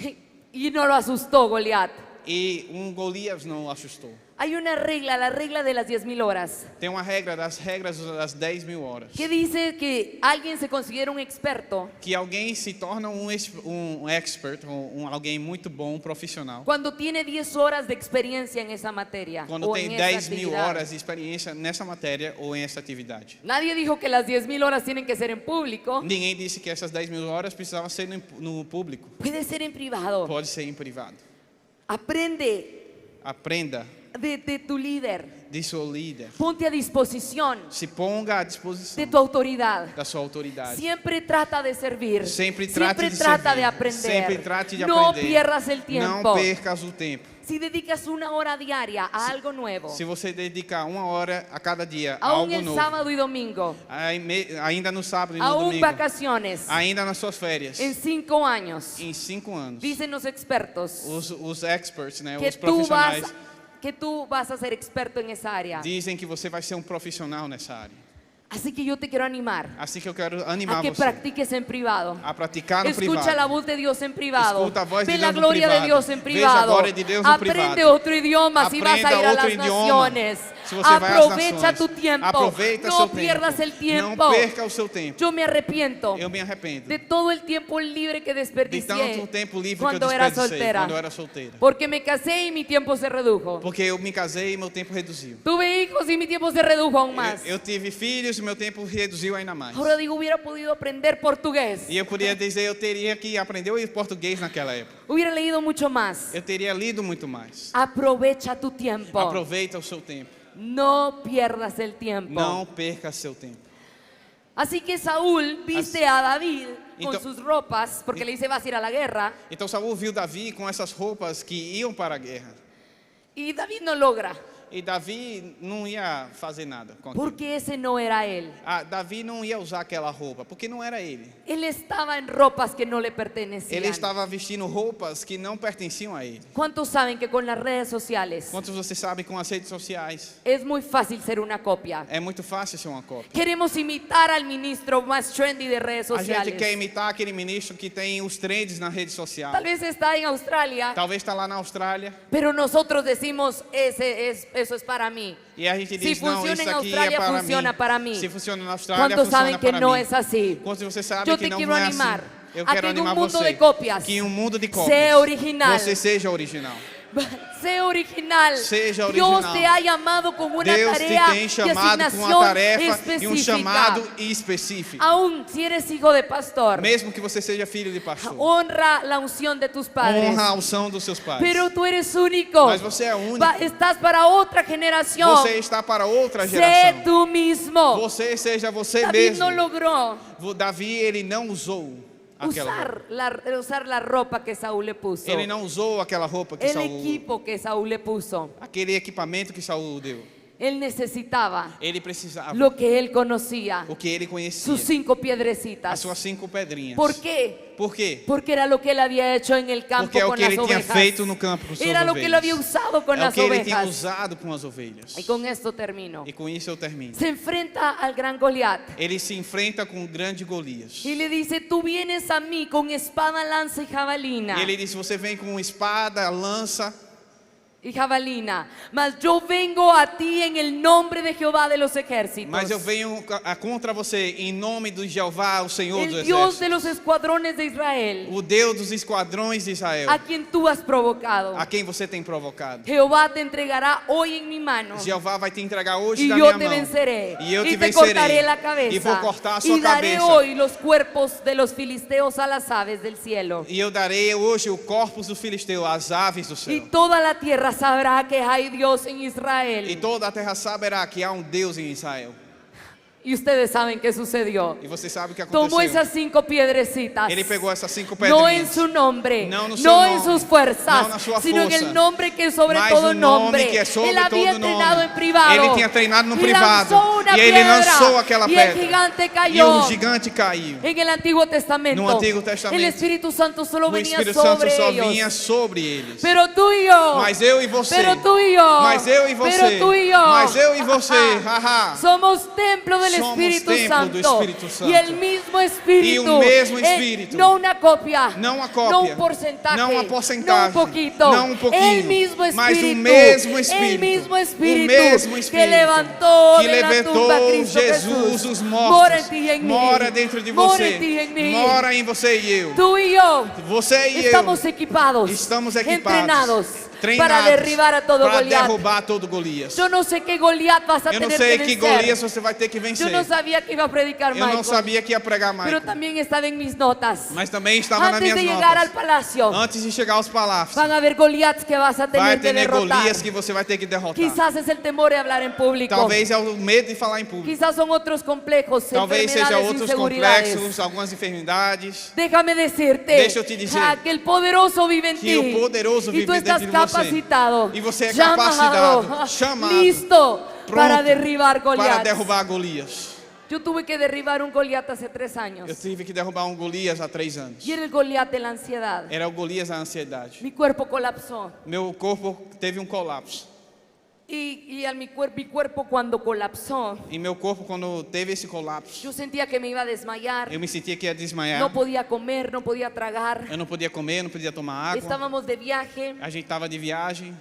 Speaker 1: y no lo asustó Goliat.
Speaker 2: E Golias não assustou.
Speaker 1: Hay una regla, la regla de las 10,000 horas,
Speaker 2: Tem uma regra das 10.000 horas.
Speaker 1: que dice que alguien se considera un experto
Speaker 2: Que alguém se torna um expert, alguém muito bom, um profissional.
Speaker 1: cuando tiene 10 horas de experiencia en esa materia
Speaker 2: Quando
Speaker 1: o en
Speaker 2: tem
Speaker 1: esa
Speaker 2: 10.000
Speaker 1: actividad.
Speaker 2: horas de experiência nessa matéria ou em essa atividade.
Speaker 1: Nadie dijo que las 10,000 horas tienen que ser en público.
Speaker 2: Ninguém disse que essas 10.000 horas precisavam ser no público.
Speaker 1: Puede ser en privado.
Speaker 2: Pode ser em privado.
Speaker 1: Aprende
Speaker 2: Aprenda
Speaker 1: de tu líder.
Speaker 2: de seu líder.
Speaker 1: Ponte a disposición
Speaker 2: Se ponga à
Speaker 1: de
Speaker 2: disposição
Speaker 1: tu autoridad.
Speaker 2: da sua autoridade.
Speaker 1: Siempre trata de servir.
Speaker 2: Sempre trate
Speaker 1: Siempre
Speaker 2: de
Speaker 1: trata
Speaker 2: servir.
Speaker 1: de aprender.
Speaker 2: Sempre trate de
Speaker 1: No
Speaker 2: aprender.
Speaker 1: pierdas el tiempo.
Speaker 2: Não percas o tempo.
Speaker 1: Si dedicas una hora diaria a algo nuevo,
Speaker 2: Se você dedicar 1 hora a cada dia a
Speaker 1: aún
Speaker 2: algo
Speaker 1: el
Speaker 2: novo,
Speaker 1: sábado y domingo,
Speaker 2: ainda no sábado e no
Speaker 1: aún
Speaker 2: domingo,
Speaker 1: vacaciones,
Speaker 2: ainda nas suas férias,
Speaker 1: en 5 años,
Speaker 2: em 5 anos,
Speaker 1: dicen los expertos
Speaker 2: os experts, né,
Speaker 1: que
Speaker 2: os profissionais,
Speaker 1: tú vas a ser experto en esa área.
Speaker 2: dizem que você vai ser profissional nessa área.
Speaker 1: Así que yo te quiero animar
Speaker 2: Assim que eu quero
Speaker 1: a
Speaker 2: animar
Speaker 1: que
Speaker 2: você
Speaker 1: practiques en privado.
Speaker 2: a praticar no
Speaker 1: Escucha
Speaker 2: privado.
Speaker 1: la voz de Dios en privado.
Speaker 2: Escuta a voz de
Speaker 1: Ve
Speaker 2: Deus
Speaker 1: la
Speaker 2: no
Speaker 1: gloria de
Speaker 2: privado.
Speaker 1: Dios en
Speaker 2: Veja a
Speaker 1: privado.
Speaker 2: glória de Deus no
Speaker 1: Aprende
Speaker 2: privado.
Speaker 1: otro idioma si vas a ir
Speaker 2: Aprenda
Speaker 1: a
Speaker 2: outro
Speaker 1: las
Speaker 2: idioma.
Speaker 1: naciones.
Speaker 2: Se você vai às
Speaker 1: Aprovecha
Speaker 2: nações,
Speaker 1: tu tiempo.
Speaker 2: aproveita
Speaker 1: No
Speaker 2: seu
Speaker 1: pierdas
Speaker 2: tempo.
Speaker 1: el tiempo.
Speaker 2: Não perca o seu tempo.
Speaker 1: Yo me arrepiento
Speaker 2: Eu me arrependo
Speaker 1: de todo el tiempo libre que
Speaker 2: de
Speaker 1: desperdicié
Speaker 2: tanto tempo livre que eu
Speaker 1: cuando era
Speaker 2: desperdicei
Speaker 1: soltera.
Speaker 2: quando eu era solteira.
Speaker 1: Porque me casé y mi tiempo se redujo.
Speaker 2: Porque eu me casei e meu tempo reduziu.
Speaker 1: Tuve hijos y mi tiempo se redujo aún más.
Speaker 2: Eu tive filhos e meu tempo reduziu ainda mais.
Speaker 1: Ahora digo, hubiera podido aprender portugués.
Speaker 2: E eu poderia dizer, eu teria que aprender o português naquela época.
Speaker 1: Hubiera leído mucho más.
Speaker 2: Eu teria lido muito mais.
Speaker 1: Aprovecha tu tiempo.
Speaker 2: Aproveita o seu tempo.
Speaker 1: No pierdas el tiempo.
Speaker 2: Não perca seu tempo.
Speaker 1: Así que Saúl viste a David con
Speaker 2: Entonces-
Speaker 1: sus ropas, porque le dice vas a ir a la guerra,
Speaker 2: Então Saul viu Davi com essas roupas que iam para a guerra.
Speaker 1: y David no logra,
Speaker 2: E Davi não ia fazer nada com aquilo.
Speaker 1: porque ese no era él.
Speaker 2: Davi não ia usar aquela roupa, porque não era ele.
Speaker 1: Él estaba en ropas que no le pertenecían.
Speaker 2: Ele estava vestindo roupas que não pertenciam a ele.
Speaker 1: ¿Cuántos saben que con las redes sociales
Speaker 2: Quantos você sabe com as redes sociais?
Speaker 1: es muy fácil ser una copia?
Speaker 2: É muito fácil ser uma cópia.
Speaker 1: Queremos imitar al ministro más trendy de redes
Speaker 2: A gente quer
Speaker 1: sociales.
Speaker 2: imitar aquele ministro que tem os trends na rede social.
Speaker 1: Tal vez está en Australia,
Speaker 2: Talvez está lá na Austrália.
Speaker 1: pero nosotros decimos, eso es para mí.
Speaker 2: E a gente
Speaker 1: Si
Speaker 2: diz, não,
Speaker 1: funciona
Speaker 2: isso
Speaker 1: en
Speaker 2: aqui
Speaker 1: Australia,
Speaker 2: é para
Speaker 1: funciona
Speaker 2: mim.
Speaker 1: para mí.
Speaker 2: Se funciona na Austrália,
Speaker 1: ¿Cuántos
Speaker 2: funciona
Speaker 1: saben que
Speaker 2: para
Speaker 1: no
Speaker 2: mí.
Speaker 1: es así?
Speaker 2: Quantos você sabe
Speaker 1: Yo
Speaker 2: que
Speaker 1: te
Speaker 2: não
Speaker 1: quiero
Speaker 2: é
Speaker 1: animar
Speaker 2: assim? Eu
Speaker 1: a
Speaker 2: quero
Speaker 1: que en un
Speaker 2: animar
Speaker 1: mundo
Speaker 2: você.
Speaker 1: de copias
Speaker 2: Que em um mundo de cópias
Speaker 1: sea original.
Speaker 2: você seja original.
Speaker 1: Sé original.
Speaker 2: Seja
Speaker 1: Dios
Speaker 2: original.
Speaker 1: te ha llamado con una
Speaker 2: Deus te
Speaker 1: tarea
Speaker 2: tem
Speaker 1: de
Speaker 2: chamado com uma
Speaker 1: asignación
Speaker 2: tarefa e um
Speaker 1: específica.
Speaker 2: chamado específico.
Speaker 1: Aún si eres hijo de pastor,
Speaker 2: Mesmo que você seja filho de pastor.
Speaker 1: honra la unción de tus padres.
Speaker 2: Honra a unção dos seus pais.
Speaker 1: Pero tú eres único.
Speaker 2: Mas você é único.
Speaker 1: Estás para otra generación.
Speaker 2: Você está para outra
Speaker 1: Sé
Speaker 2: geração.
Speaker 1: tú mismo.
Speaker 2: Você seja você
Speaker 1: David
Speaker 2: mesmo.
Speaker 1: no logró
Speaker 2: Davi, ele não usou aquela roupa.
Speaker 1: usar la ropa que Saúl le puso.
Speaker 2: Ele não usou aquela roupa que
Speaker 1: El
Speaker 2: Saul,
Speaker 1: equipo que Saúl le puso.
Speaker 2: aquele equipamento que Saul deu.
Speaker 1: Él necesitaba
Speaker 2: Ele precisava
Speaker 1: lo que él conocía.
Speaker 2: o que ele conhecia.
Speaker 1: Sus 5
Speaker 2: As
Speaker 1: piedrecitas.
Speaker 2: suas 5 pedrinhas.
Speaker 1: ¿Por qué?
Speaker 2: Por quê?
Speaker 1: Porque era lo que él había hecho en el campo
Speaker 2: Porque é o
Speaker 1: con
Speaker 2: que
Speaker 1: las
Speaker 2: ele tinha
Speaker 1: ovejas.
Speaker 2: feito no campo com suas
Speaker 1: Era lo
Speaker 2: ovelhas.
Speaker 1: que él había usado con
Speaker 2: É o
Speaker 1: las
Speaker 2: que ele tinha
Speaker 1: ovejas.
Speaker 2: usado com as ovelhas.
Speaker 1: Y con esto termino.
Speaker 2: E com isso eu termino.
Speaker 1: Se enfrenta al gran Goliat
Speaker 2: Ele se enfrenta com o grande Golias.
Speaker 1: y le dice, tú vienes a mí con espada, lanza y jabalina.
Speaker 2: E ele disse: você vem com espada, lança
Speaker 1: Y jabalina, mas yo vengo a ti en el nombre de Jehová de los ejércitos,
Speaker 2: mas eu venho contra você em nome do Jeová, o Senhor dos
Speaker 1: el Dios de
Speaker 2: exércitos,
Speaker 1: los escuadrones de Israel,
Speaker 2: o Deus dos esquadrões de Israel,
Speaker 1: a quien tú has provocado.
Speaker 2: a quem você tem provocado.
Speaker 1: Jehová te entregará hoy en mi mano.
Speaker 2: Jeová vai te entregar hoje
Speaker 1: Y
Speaker 2: da
Speaker 1: yo
Speaker 2: minha
Speaker 1: te
Speaker 2: mão.
Speaker 1: venceré.
Speaker 2: E eu
Speaker 1: Y
Speaker 2: te
Speaker 1: te cortaré
Speaker 2: vencerei.
Speaker 1: la cabeza.
Speaker 2: E vou cortar a sua
Speaker 1: y daré
Speaker 2: cabeça.
Speaker 1: hoy los cuerpos de los filisteos a las aves del cielo.
Speaker 2: E eu darei hoje o corpus do filisteu às aves do
Speaker 1: Y
Speaker 2: céu.
Speaker 1: toda la tierra sabrá que hay Dios en Israel.
Speaker 2: E toda a terra saberá que há um Deus em Israel.
Speaker 1: Y ustedes saben qué sucedió.
Speaker 2: E você sabe o que
Speaker 1: Tomó
Speaker 2: aconteceu.
Speaker 1: esas 5 piedrecitas.
Speaker 2: Ele pegou essas 5
Speaker 1: No en
Speaker 2: pedrinhas.
Speaker 1: su nombre,
Speaker 2: No
Speaker 1: no,
Speaker 2: no seu
Speaker 1: en
Speaker 2: nome,
Speaker 1: sus fuerzas,
Speaker 2: no na sua
Speaker 1: sino en
Speaker 2: força,
Speaker 1: el nombre que es sobre
Speaker 2: mas
Speaker 1: todo
Speaker 2: o nome
Speaker 1: nombre.
Speaker 2: que é sobre
Speaker 1: Él había
Speaker 2: todo nome.
Speaker 1: entrenado en privado.
Speaker 2: Ele tinha treinado no
Speaker 1: y
Speaker 2: privado.
Speaker 1: lanzó una
Speaker 2: E ele
Speaker 1: piedra,
Speaker 2: lançou aquela
Speaker 1: y
Speaker 2: pedra.
Speaker 1: el gigante
Speaker 2: E
Speaker 1: cayó.
Speaker 2: o gigante caiu.
Speaker 1: En el Antiguo Testamento,
Speaker 2: No Antiguo Testamento,
Speaker 1: el Espíritu Santo solo
Speaker 2: O
Speaker 1: venía
Speaker 2: Espírito Santo
Speaker 1: sobre
Speaker 2: só
Speaker 1: ellos.
Speaker 2: vinha sobre eles.
Speaker 1: Pero tú y yo,
Speaker 2: Mas eu e você.
Speaker 1: pero tú y yo,
Speaker 2: Mas eu e você.
Speaker 1: pero tú y yo,
Speaker 2: Mas eu e você. Haha.
Speaker 1: somos templo del
Speaker 2: Somos
Speaker 1: Espíritu
Speaker 2: templo
Speaker 1: Santo.
Speaker 2: do Espírito Santo.
Speaker 1: Y el mismo Espíritu,
Speaker 2: E o mesmo Espírito.
Speaker 1: no una copia,
Speaker 2: Não a cópia.
Speaker 1: no un porcentaje,
Speaker 2: Não a porcentagem.
Speaker 1: no un poquito,
Speaker 2: Não um pouquinho.
Speaker 1: el mismo Espíritu,
Speaker 2: Mas o mesmo Espírito.
Speaker 1: el mismo Espíritu,
Speaker 2: O mesmo
Speaker 1: que
Speaker 2: Espírito.
Speaker 1: levantó
Speaker 2: Que
Speaker 1: de la
Speaker 2: levantou
Speaker 1: tumba a Cristo
Speaker 2: Jesus
Speaker 1: Jesús.
Speaker 2: os
Speaker 1: Mora
Speaker 2: mortos.
Speaker 1: en ti y en mí.
Speaker 2: Mora dentro de
Speaker 1: Mora
Speaker 2: você.
Speaker 1: en ti y en mí.
Speaker 2: Mora em você e eu.
Speaker 1: Tú y yo
Speaker 2: Você e
Speaker 1: estamos
Speaker 2: eu.
Speaker 1: equipados,
Speaker 2: Estamos equipados.
Speaker 1: entrenados,
Speaker 2: Treinados
Speaker 1: para derribar a todo
Speaker 2: para
Speaker 1: Goliat.
Speaker 2: derrubar todo Golias.
Speaker 1: Yo no sé qué Goliat vas a
Speaker 2: Eu não
Speaker 1: tener
Speaker 2: sei
Speaker 1: que
Speaker 2: que
Speaker 1: vencer.
Speaker 2: Golias você vai ter que vencer. você.
Speaker 1: Yo no sabía que iba a predicar
Speaker 2: Eu não
Speaker 1: Michael,
Speaker 2: sabia que ia pregar
Speaker 1: pero
Speaker 2: Michael,
Speaker 1: también estaba en mis notas.
Speaker 2: mas também estava nas
Speaker 1: Antes
Speaker 2: minhas
Speaker 1: de llegar al
Speaker 2: notas.
Speaker 1: palacio,
Speaker 2: Antes de chegar aos palácios,
Speaker 1: van a haber Goliaths que vas a
Speaker 2: vai
Speaker 1: tener que
Speaker 2: ter
Speaker 1: derrotar.
Speaker 2: Golias que você vai ter que derrotar.
Speaker 1: Quizás es el temor de hablar en público.
Speaker 2: Talvez é o medo de falar em público.
Speaker 1: Quizás son otros complejos,
Speaker 2: Talvez seja
Speaker 1: enfermedades,
Speaker 2: outros
Speaker 1: inseguridades.
Speaker 2: complexos, algumas enfermidades.
Speaker 1: Déjame decirte
Speaker 2: Deixa eu te dizer
Speaker 1: que el poderoso vive en
Speaker 2: que
Speaker 1: ti.
Speaker 2: o poderoso
Speaker 1: Y tú
Speaker 2: vive
Speaker 1: estás
Speaker 2: dentro de você.
Speaker 1: capacitado,
Speaker 2: E você é
Speaker 1: llamado,
Speaker 2: capacitado, chamado,
Speaker 1: listo para
Speaker 2: pronto
Speaker 1: derribar
Speaker 2: para
Speaker 1: Goliath.
Speaker 2: derrubar Golias.
Speaker 1: Yo tuve que derribar un Goliat hace 3 años.
Speaker 2: Eu tive que derrubar um Golias há 3 anos.
Speaker 1: Y era el Goliat de la ansiedad.
Speaker 2: Era o Golias da ansiedade.
Speaker 1: Mi cuerpo colapsó.
Speaker 2: Meu corpo teve um colapso.
Speaker 1: Y mi cuerpo cuando colapsó,
Speaker 2: E meu corpo, quando teve esse colapso,
Speaker 1: yo sentía que me iba a desmayar.
Speaker 2: eu me sentia que ia desmaiar.
Speaker 1: No podía comer, no podía tragar.
Speaker 2: Eu não podia comer, não podia tomar água.
Speaker 1: Estábamos de viaje.
Speaker 2: A gente estava de viagem.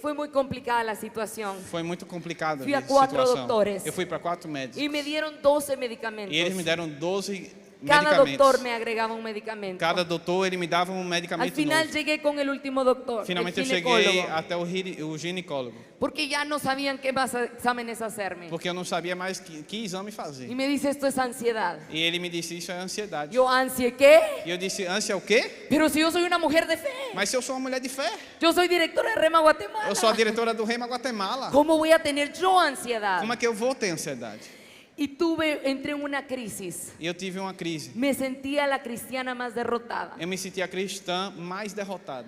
Speaker 1: Fue muy complicada la situación.
Speaker 2: Foi muito complicado
Speaker 1: Fui a
Speaker 2: a
Speaker 1: 4
Speaker 2: situação.
Speaker 1: doutores.
Speaker 2: Eu fui para 4 médicos.
Speaker 1: Y me dieron 12 medicamentos.
Speaker 2: E eles me deram 12
Speaker 1: Cada
Speaker 2: medicamentos.
Speaker 1: doctor me agregaba un medicamento.
Speaker 2: Cada doutor, ele me dava um
Speaker 1: Al
Speaker 2: medicamento
Speaker 1: final
Speaker 2: novo.
Speaker 1: llegué con el último doctor,
Speaker 2: Finalmente
Speaker 1: el
Speaker 2: eu cheguei
Speaker 1: ginecólogo,
Speaker 2: até o ginecólogo.
Speaker 1: porque ya no sabían qué más exámenes hacerme.
Speaker 2: Porque eu não sabia mais que exame
Speaker 1: Y
Speaker 2: fazer.
Speaker 1: me dice, esto es ansiedad.
Speaker 2: E ele me disse, isso é ansiedade.
Speaker 1: Yo, ¿ansia qué?
Speaker 2: E eu disse, ânsia é o quê?
Speaker 1: Pero si yo soy una mujer de fe.
Speaker 2: Mas se eu sou uma mulher de fé.
Speaker 1: Yo soy directora de Rema Guatemala.
Speaker 2: Eu sou a diretora do Rema Guatemala.
Speaker 1: ¿Cómo voy a tener yo ansiedad?
Speaker 2: Como é que eu vou ter ansiedade?
Speaker 1: Y entré en una crisis.
Speaker 2: E eu tive uma crise.
Speaker 1: Me sentía la cristiana más derrotada.
Speaker 2: Eu me sentia cristã mais derrotada.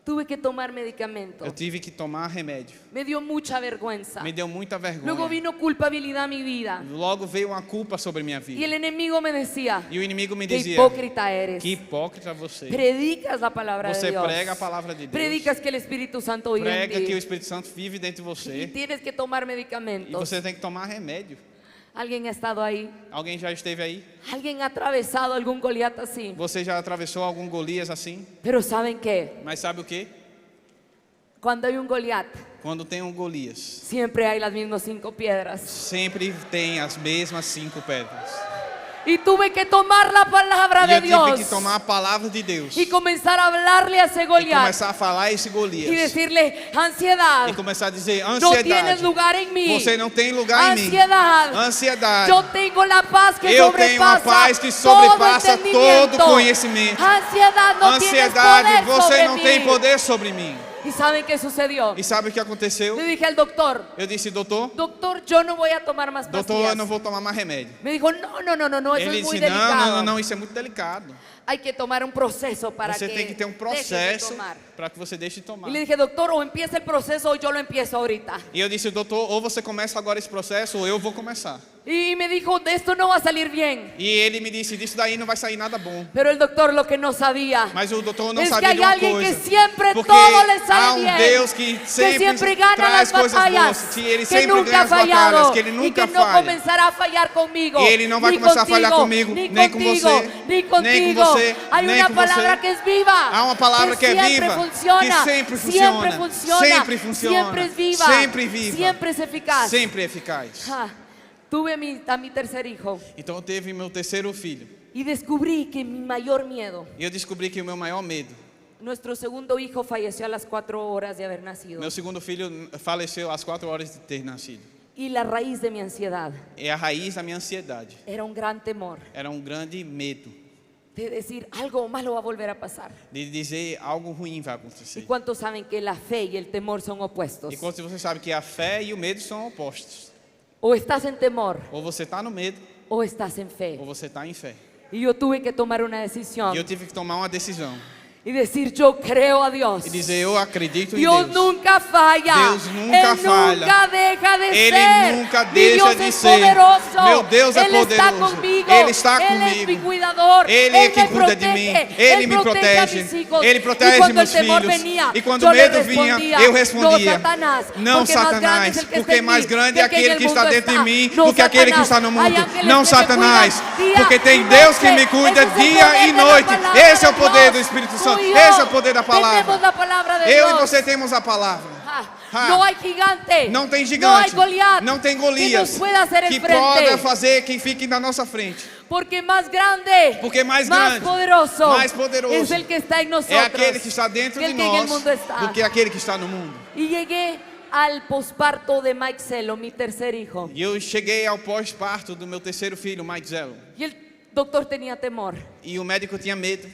Speaker 1: Tuve que tomar medicamento.
Speaker 2: Eu tive que tomar remédio.
Speaker 1: Me dio mucha vergüenza.
Speaker 2: Me deu muita
Speaker 1: Luego
Speaker 2: vergonha.
Speaker 1: vino culpabilidad a mi vida.
Speaker 2: Logo veio uma culpa sobre minha
Speaker 1: Y
Speaker 2: vida.
Speaker 1: el enemigo me decía,
Speaker 2: E o inimigo me
Speaker 1: qué
Speaker 2: dizia,
Speaker 1: hipócrita eres.
Speaker 2: que hipócrita você.
Speaker 1: Predicas la palabra de
Speaker 2: Você
Speaker 1: Dios.
Speaker 2: prega a palavra de Deus.
Speaker 1: Predicas que el Espíritu Santo vive
Speaker 2: Prega
Speaker 1: en
Speaker 2: que o
Speaker 1: ti.
Speaker 2: Espírito Santo vive dentro de
Speaker 1: Y
Speaker 2: você.
Speaker 1: tienes que tomar
Speaker 2: E
Speaker 1: medicamentos.
Speaker 2: você tem que tomar remédio.
Speaker 1: ¿Alguien ha estado ahí?
Speaker 2: Alguém já esteve aí?
Speaker 1: ¿Alguien ha atravesado algún Goliat así?
Speaker 2: Você já atravessou algum Golias assim?
Speaker 1: Pero ¿saben qué?
Speaker 2: Mas sabe o que?
Speaker 1: Cuando hay un Goliat,
Speaker 2: Quando tem um Golias,
Speaker 1: siempre hay las mismas 5 piedras.
Speaker 2: sempre tem as mesmas 5 pedras.
Speaker 1: Y tuve que tomar la palabra
Speaker 2: E
Speaker 1: de
Speaker 2: eu tive que
Speaker 1: Dios
Speaker 2: tomar a palavra de Deus.
Speaker 1: y comenzar a hablarle a ese
Speaker 2: E
Speaker 1: Goliat
Speaker 2: começar a falar a esse
Speaker 1: y
Speaker 2: Golias.
Speaker 1: decirle, ansiedad,
Speaker 2: E começar a dizer,
Speaker 1: no
Speaker 2: ansiedade.
Speaker 1: tienes lugar en mí.
Speaker 2: Você não tem lugar em mim.
Speaker 1: Ansiedad,
Speaker 2: Ansiedade.
Speaker 1: yo tengo la paz que
Speaker 2: Eu tenho uma
Speaker 1: sobrepasa
Speaker 2: paz que sobrepassa
Speaker 1: todo entendimiento.
Speaker 2: todo conhecimento.
Speaker 1: Ansiedad, no tienes
Speaker 2: Ansiedade,
Speaker 1: poder
Speaker 2: você
Speaker 1: sobre
Speaker 2: não
Speaker 1: mí.
Speaker 2: tem poder sobre mim.
Speaker 1: ¿Y saben qué sucedió?
Speaker 2: E sabe o que aconteceu?
Speaker 1: Le dije al doctor,
Speaker 2: Eu disse, doutor,
Speaker 1: yo no voy a tomar más
Speaker 2: doutor, eu
Speaker 1: pastillas.
Speaker 2: não vou tomar mais remédio.
Speaker 1: Me dijo, no, eso
Speaker 2: Ele
Speaker 1: es muy
Speaker 2: disse,
Speaker 1: delicado.
Speaker 2: não, isso é muito delicado.
Speaker 1: Hay que tomar un proceso para
Speaker 2: Você tem que ter um
Speaker 1: dejes de
Speaker 2: processo
Speaker 1: tomar.
Speaker 2: para que você deixe de tomar.
Speaker 1: Y le dije, doctor, o empieza el proceso o yo lo empiezo ahorita.
Speaker 2: E eu disse, doutor, ou você começa agora esse processo, ou eu vou começar.
Speaker 1: Y me dijo, de esto no va a salir bien.
Speaker 2: E ele me disse, disso daí não vai sair nada bom.
Speaker 1: Pero el doctor lo que no sabía
Speaker 2: Mas o doutor não
Speaker 1: es que
Speaker 2: sabia
Speaker 1: hay
Speaker 2: de uma
Speaker 1: alguien
Speaker 2: coisa.
Speaker 1: que siempre
Speaker 2: Porque
Speaker 1: todo le sale
Speaker 2: há um
Speaker 1: bien,
Speaker 2: Deus que sempre
Speaker 1: gana
Speaker 2: traz
Speaker 1: las
Speaker 2: coisas
Speaker 1: batallas,
Speaker 2: boas, que ele
Speaker 1: que
Speaker 2: sempre
Speaker 1: nunca
Speaker 2: ganha
Speaker 1: ha
Speaker 2: as batalhas,
Speaker 1: fallado
Speaker 2: que ele
Speaker 1: y
Speaker 2: nunca
Speaker 1: que no
Speaker 2: falha.
Speaker 1: comenzará a fallar conmigo.
Speaker 2: E ele não vai
Speaker 1: ni
Speaker 2: começar a falhar
Speaker 1: contigo,
Speaker 2: comigo,
Speaker 1: ni
Speaker 2: nem com
Speaker 1: contigo,
Speaker 2: você,
Speaker 1: ni contigo.
Speaker 2: nem com você,
Speaker 1: Hay
Speaker 2: nem
Speaker 1: una
Speaker 2: com
Speaker 1: palabra
Speaker 2: você.
Speaker 1: que es viva.
Speaker 2: Há uma palavra que é
Speaker 1: siempre
Speaker 2: viva,
Speaker 1: funciona,
Speaker 2: que sempre funciona,
Speaker 1: siempre funciona,
Speaker 2: sempre funciona,
Speaker 1: siempre es viva,
Speaker 2: sempre viva,
Speaker 1: siempre es eficaz.
Speaker 2: sempre eficaz.
Speaker 1: Tuve a mi tercer hijo
Speaker 2: Então eu teve meu terceiro filho.
Speaker 1: y descubrí que mi mayor miedo,
Speaker 2: E eu descobri que o meu maior medo,
Speaker 1: nuestro segundo hijo falleció a las 4 horas de haber nacido.
Speaker 2: meu segundo filho faleceu às 4 horas de ter nascido.
Speaker 1: Y la raíz de mi ansiedad
Speaker 2: É a raiz da minha ansiedade.
Speaker 1: era un gran temor
Speaker 2: Era um grande medo
Speaker 1: de decir algo malo va a volver a pasar.
Speaker 2: de dizer algo ruim vai
Speaker 1: ¿Y
Speaker 2: acontecer.
Speaker 1: cuántos saben que la fe y el temor son opuestos?
Speaker 2: E quando você sabe que a fé e o medo são opostos.
Speaker 1: O estás en temor
Speaker 2: Ou você está no medo,
Speaker 1: o estás en fe.
Speaker 2: ou você está em fé.
Speaker 1: Y yo tuve que tomar una decisión
Speaker 2: E eu tive que tomar uma decisão.
Speaker 1: y decir, yo creo a Dios.
Speaker 2: E dizer, eu acredito em
Speaker 1: Dios
Speaker 2: Deus.
Speaker 1: nunca falla.
Speaker 2: Deus nunca
Speaker 1: Él
Speaker 2: falha.
Speaker 1: nunca deja de
Speaker 2: Ele
Speaker 1: ser.
Speaker 2: nunca
Speaker 1: Mi
Speaker 2: deixa
Speaker 1: Dios
Speaker 2: de
Speaker 1: es
Speaker 2: ser.
Speaker 1: poderoso.
Speaker 2: Meu Deus é
Speaker 1: Él está
Speaker 2: poderoso.
Speaker 1: conmigo.
Speaker 2: Ele está
Speaker 1: Él es
Speaker 2: comigo.
Speaker 1: mi cuidador.
Speaker 2: Ele é
Speaker 1: Él
Speaker 2: quem
Speaker 1: me
Speaker 2: cuida de
Speaker 1: protege.
Speaker 2: mim. Ele me
Speaker 1: a
Speaker 2: protege.
Speaker 1: mis hijos.
Speaker 2: Ele
Speaker 1: Y
Speaker 2: protege
Speaker 1: cuando
Speaker 2: meus
Speaker 1: el temor
Speaker 2: filhos.
Speaker 1: venía,
Speaker 2: E quando
Speaker 1: yo
Speaker 2: o
Speaker 1: le
Speaker 2: medo vinha,
Speaker 1: respondía,
Speaker 2: eu respondia.
Speaker 1: No, Satanás.
Speaker 2: Não,
Speaker 1: Porque más grande
Speaker 2: Satanás.
Speaker 1: es el que
Speaker 2: Porque
Speaker 1: está en
Speaker 2: mais
Speaker 1: mí
Speaker 2: grande é
Speaker 1: que en
Speaker 2: aquele
Speaker 1: el
Speaker 2: que está
Speaker 1: mundo
Speaker 2: dentro de
Speaker 1: está.
Speaker 2: mim
Speaker 1: No,
Speaker 2: do que aquele que
Speaker 1: Satanás.
Speaker 2: está no
Speaker 1: Hay
Speaker 2: mundo.
Speaker 1: ángeles
Speaker 2: Não,
Speaker 1: que me
Speaker 2: Satanás.
Speaker 1: cuidan día
Speaker 2: Porque
Speaker 1: y
Speaker 2: tem Deus que me
Speaker 1: noche.
Speaker 2: cuida
Speaker 1: Ese es el
Speaker 2: dia
Speaker 1: poder
Speaker 2: e
Speaker 1: de la
Speaker 2: noite.
Speaker 1: palabra
Speaker 2: Esse é o
Speaker 1: de
Speaker 2: poder do
Speaker 1: Dios.
Speaker 2: Espírito
Speaker 1: Tú
Speaker 2: Santo.
Speaker 1: y yo
Speaker 2: Esse é o poder da palavra.
Speaker 1: tenemos la palabra de
Speaker 2: Eu e
Speaker 1: Dios.
Speaker 2: você temos a palavra.
Speaker 1: Ah, no hay gigante.
Speaker 2: Não tem
Speaker 1: No hay
Speaker 2: gigante.
Speaker 1: Goliat.
Speaker 2: Não tem
Speaker 1: Que
Speaker 2: Golias.
Speaker 1: nos pueda hacer
Speaker 2: Que
Speaker 1: el frente.
Speaker 2: pode fazer que fique na nossa frente.
Speaker 1: Porque más grande,
Speaker 2: Porque mais grande,
Speaker 1: poderoso,
Speaker 2: mais poderoso
Speaker 1: es el que está en nosotros
Speaker 2: é aquele que está dentro
Speaker 1: que
Speaker 2: de
Speaker 1: el que en el
Speaker 2: nós
Speaker 1: mundo está.
Speaker 2: do que aquele que está no mundo.
Speaker 1: Y llegué al posparto de Mike Celo, mi tercer hijo.
Speaker 2: E eu cheguei ao pós-parto do meu terceiro filho, Mike Zello.
Speaker 1: Y el doctor tenía temor.
Speaker 2: E o médico tinha medo.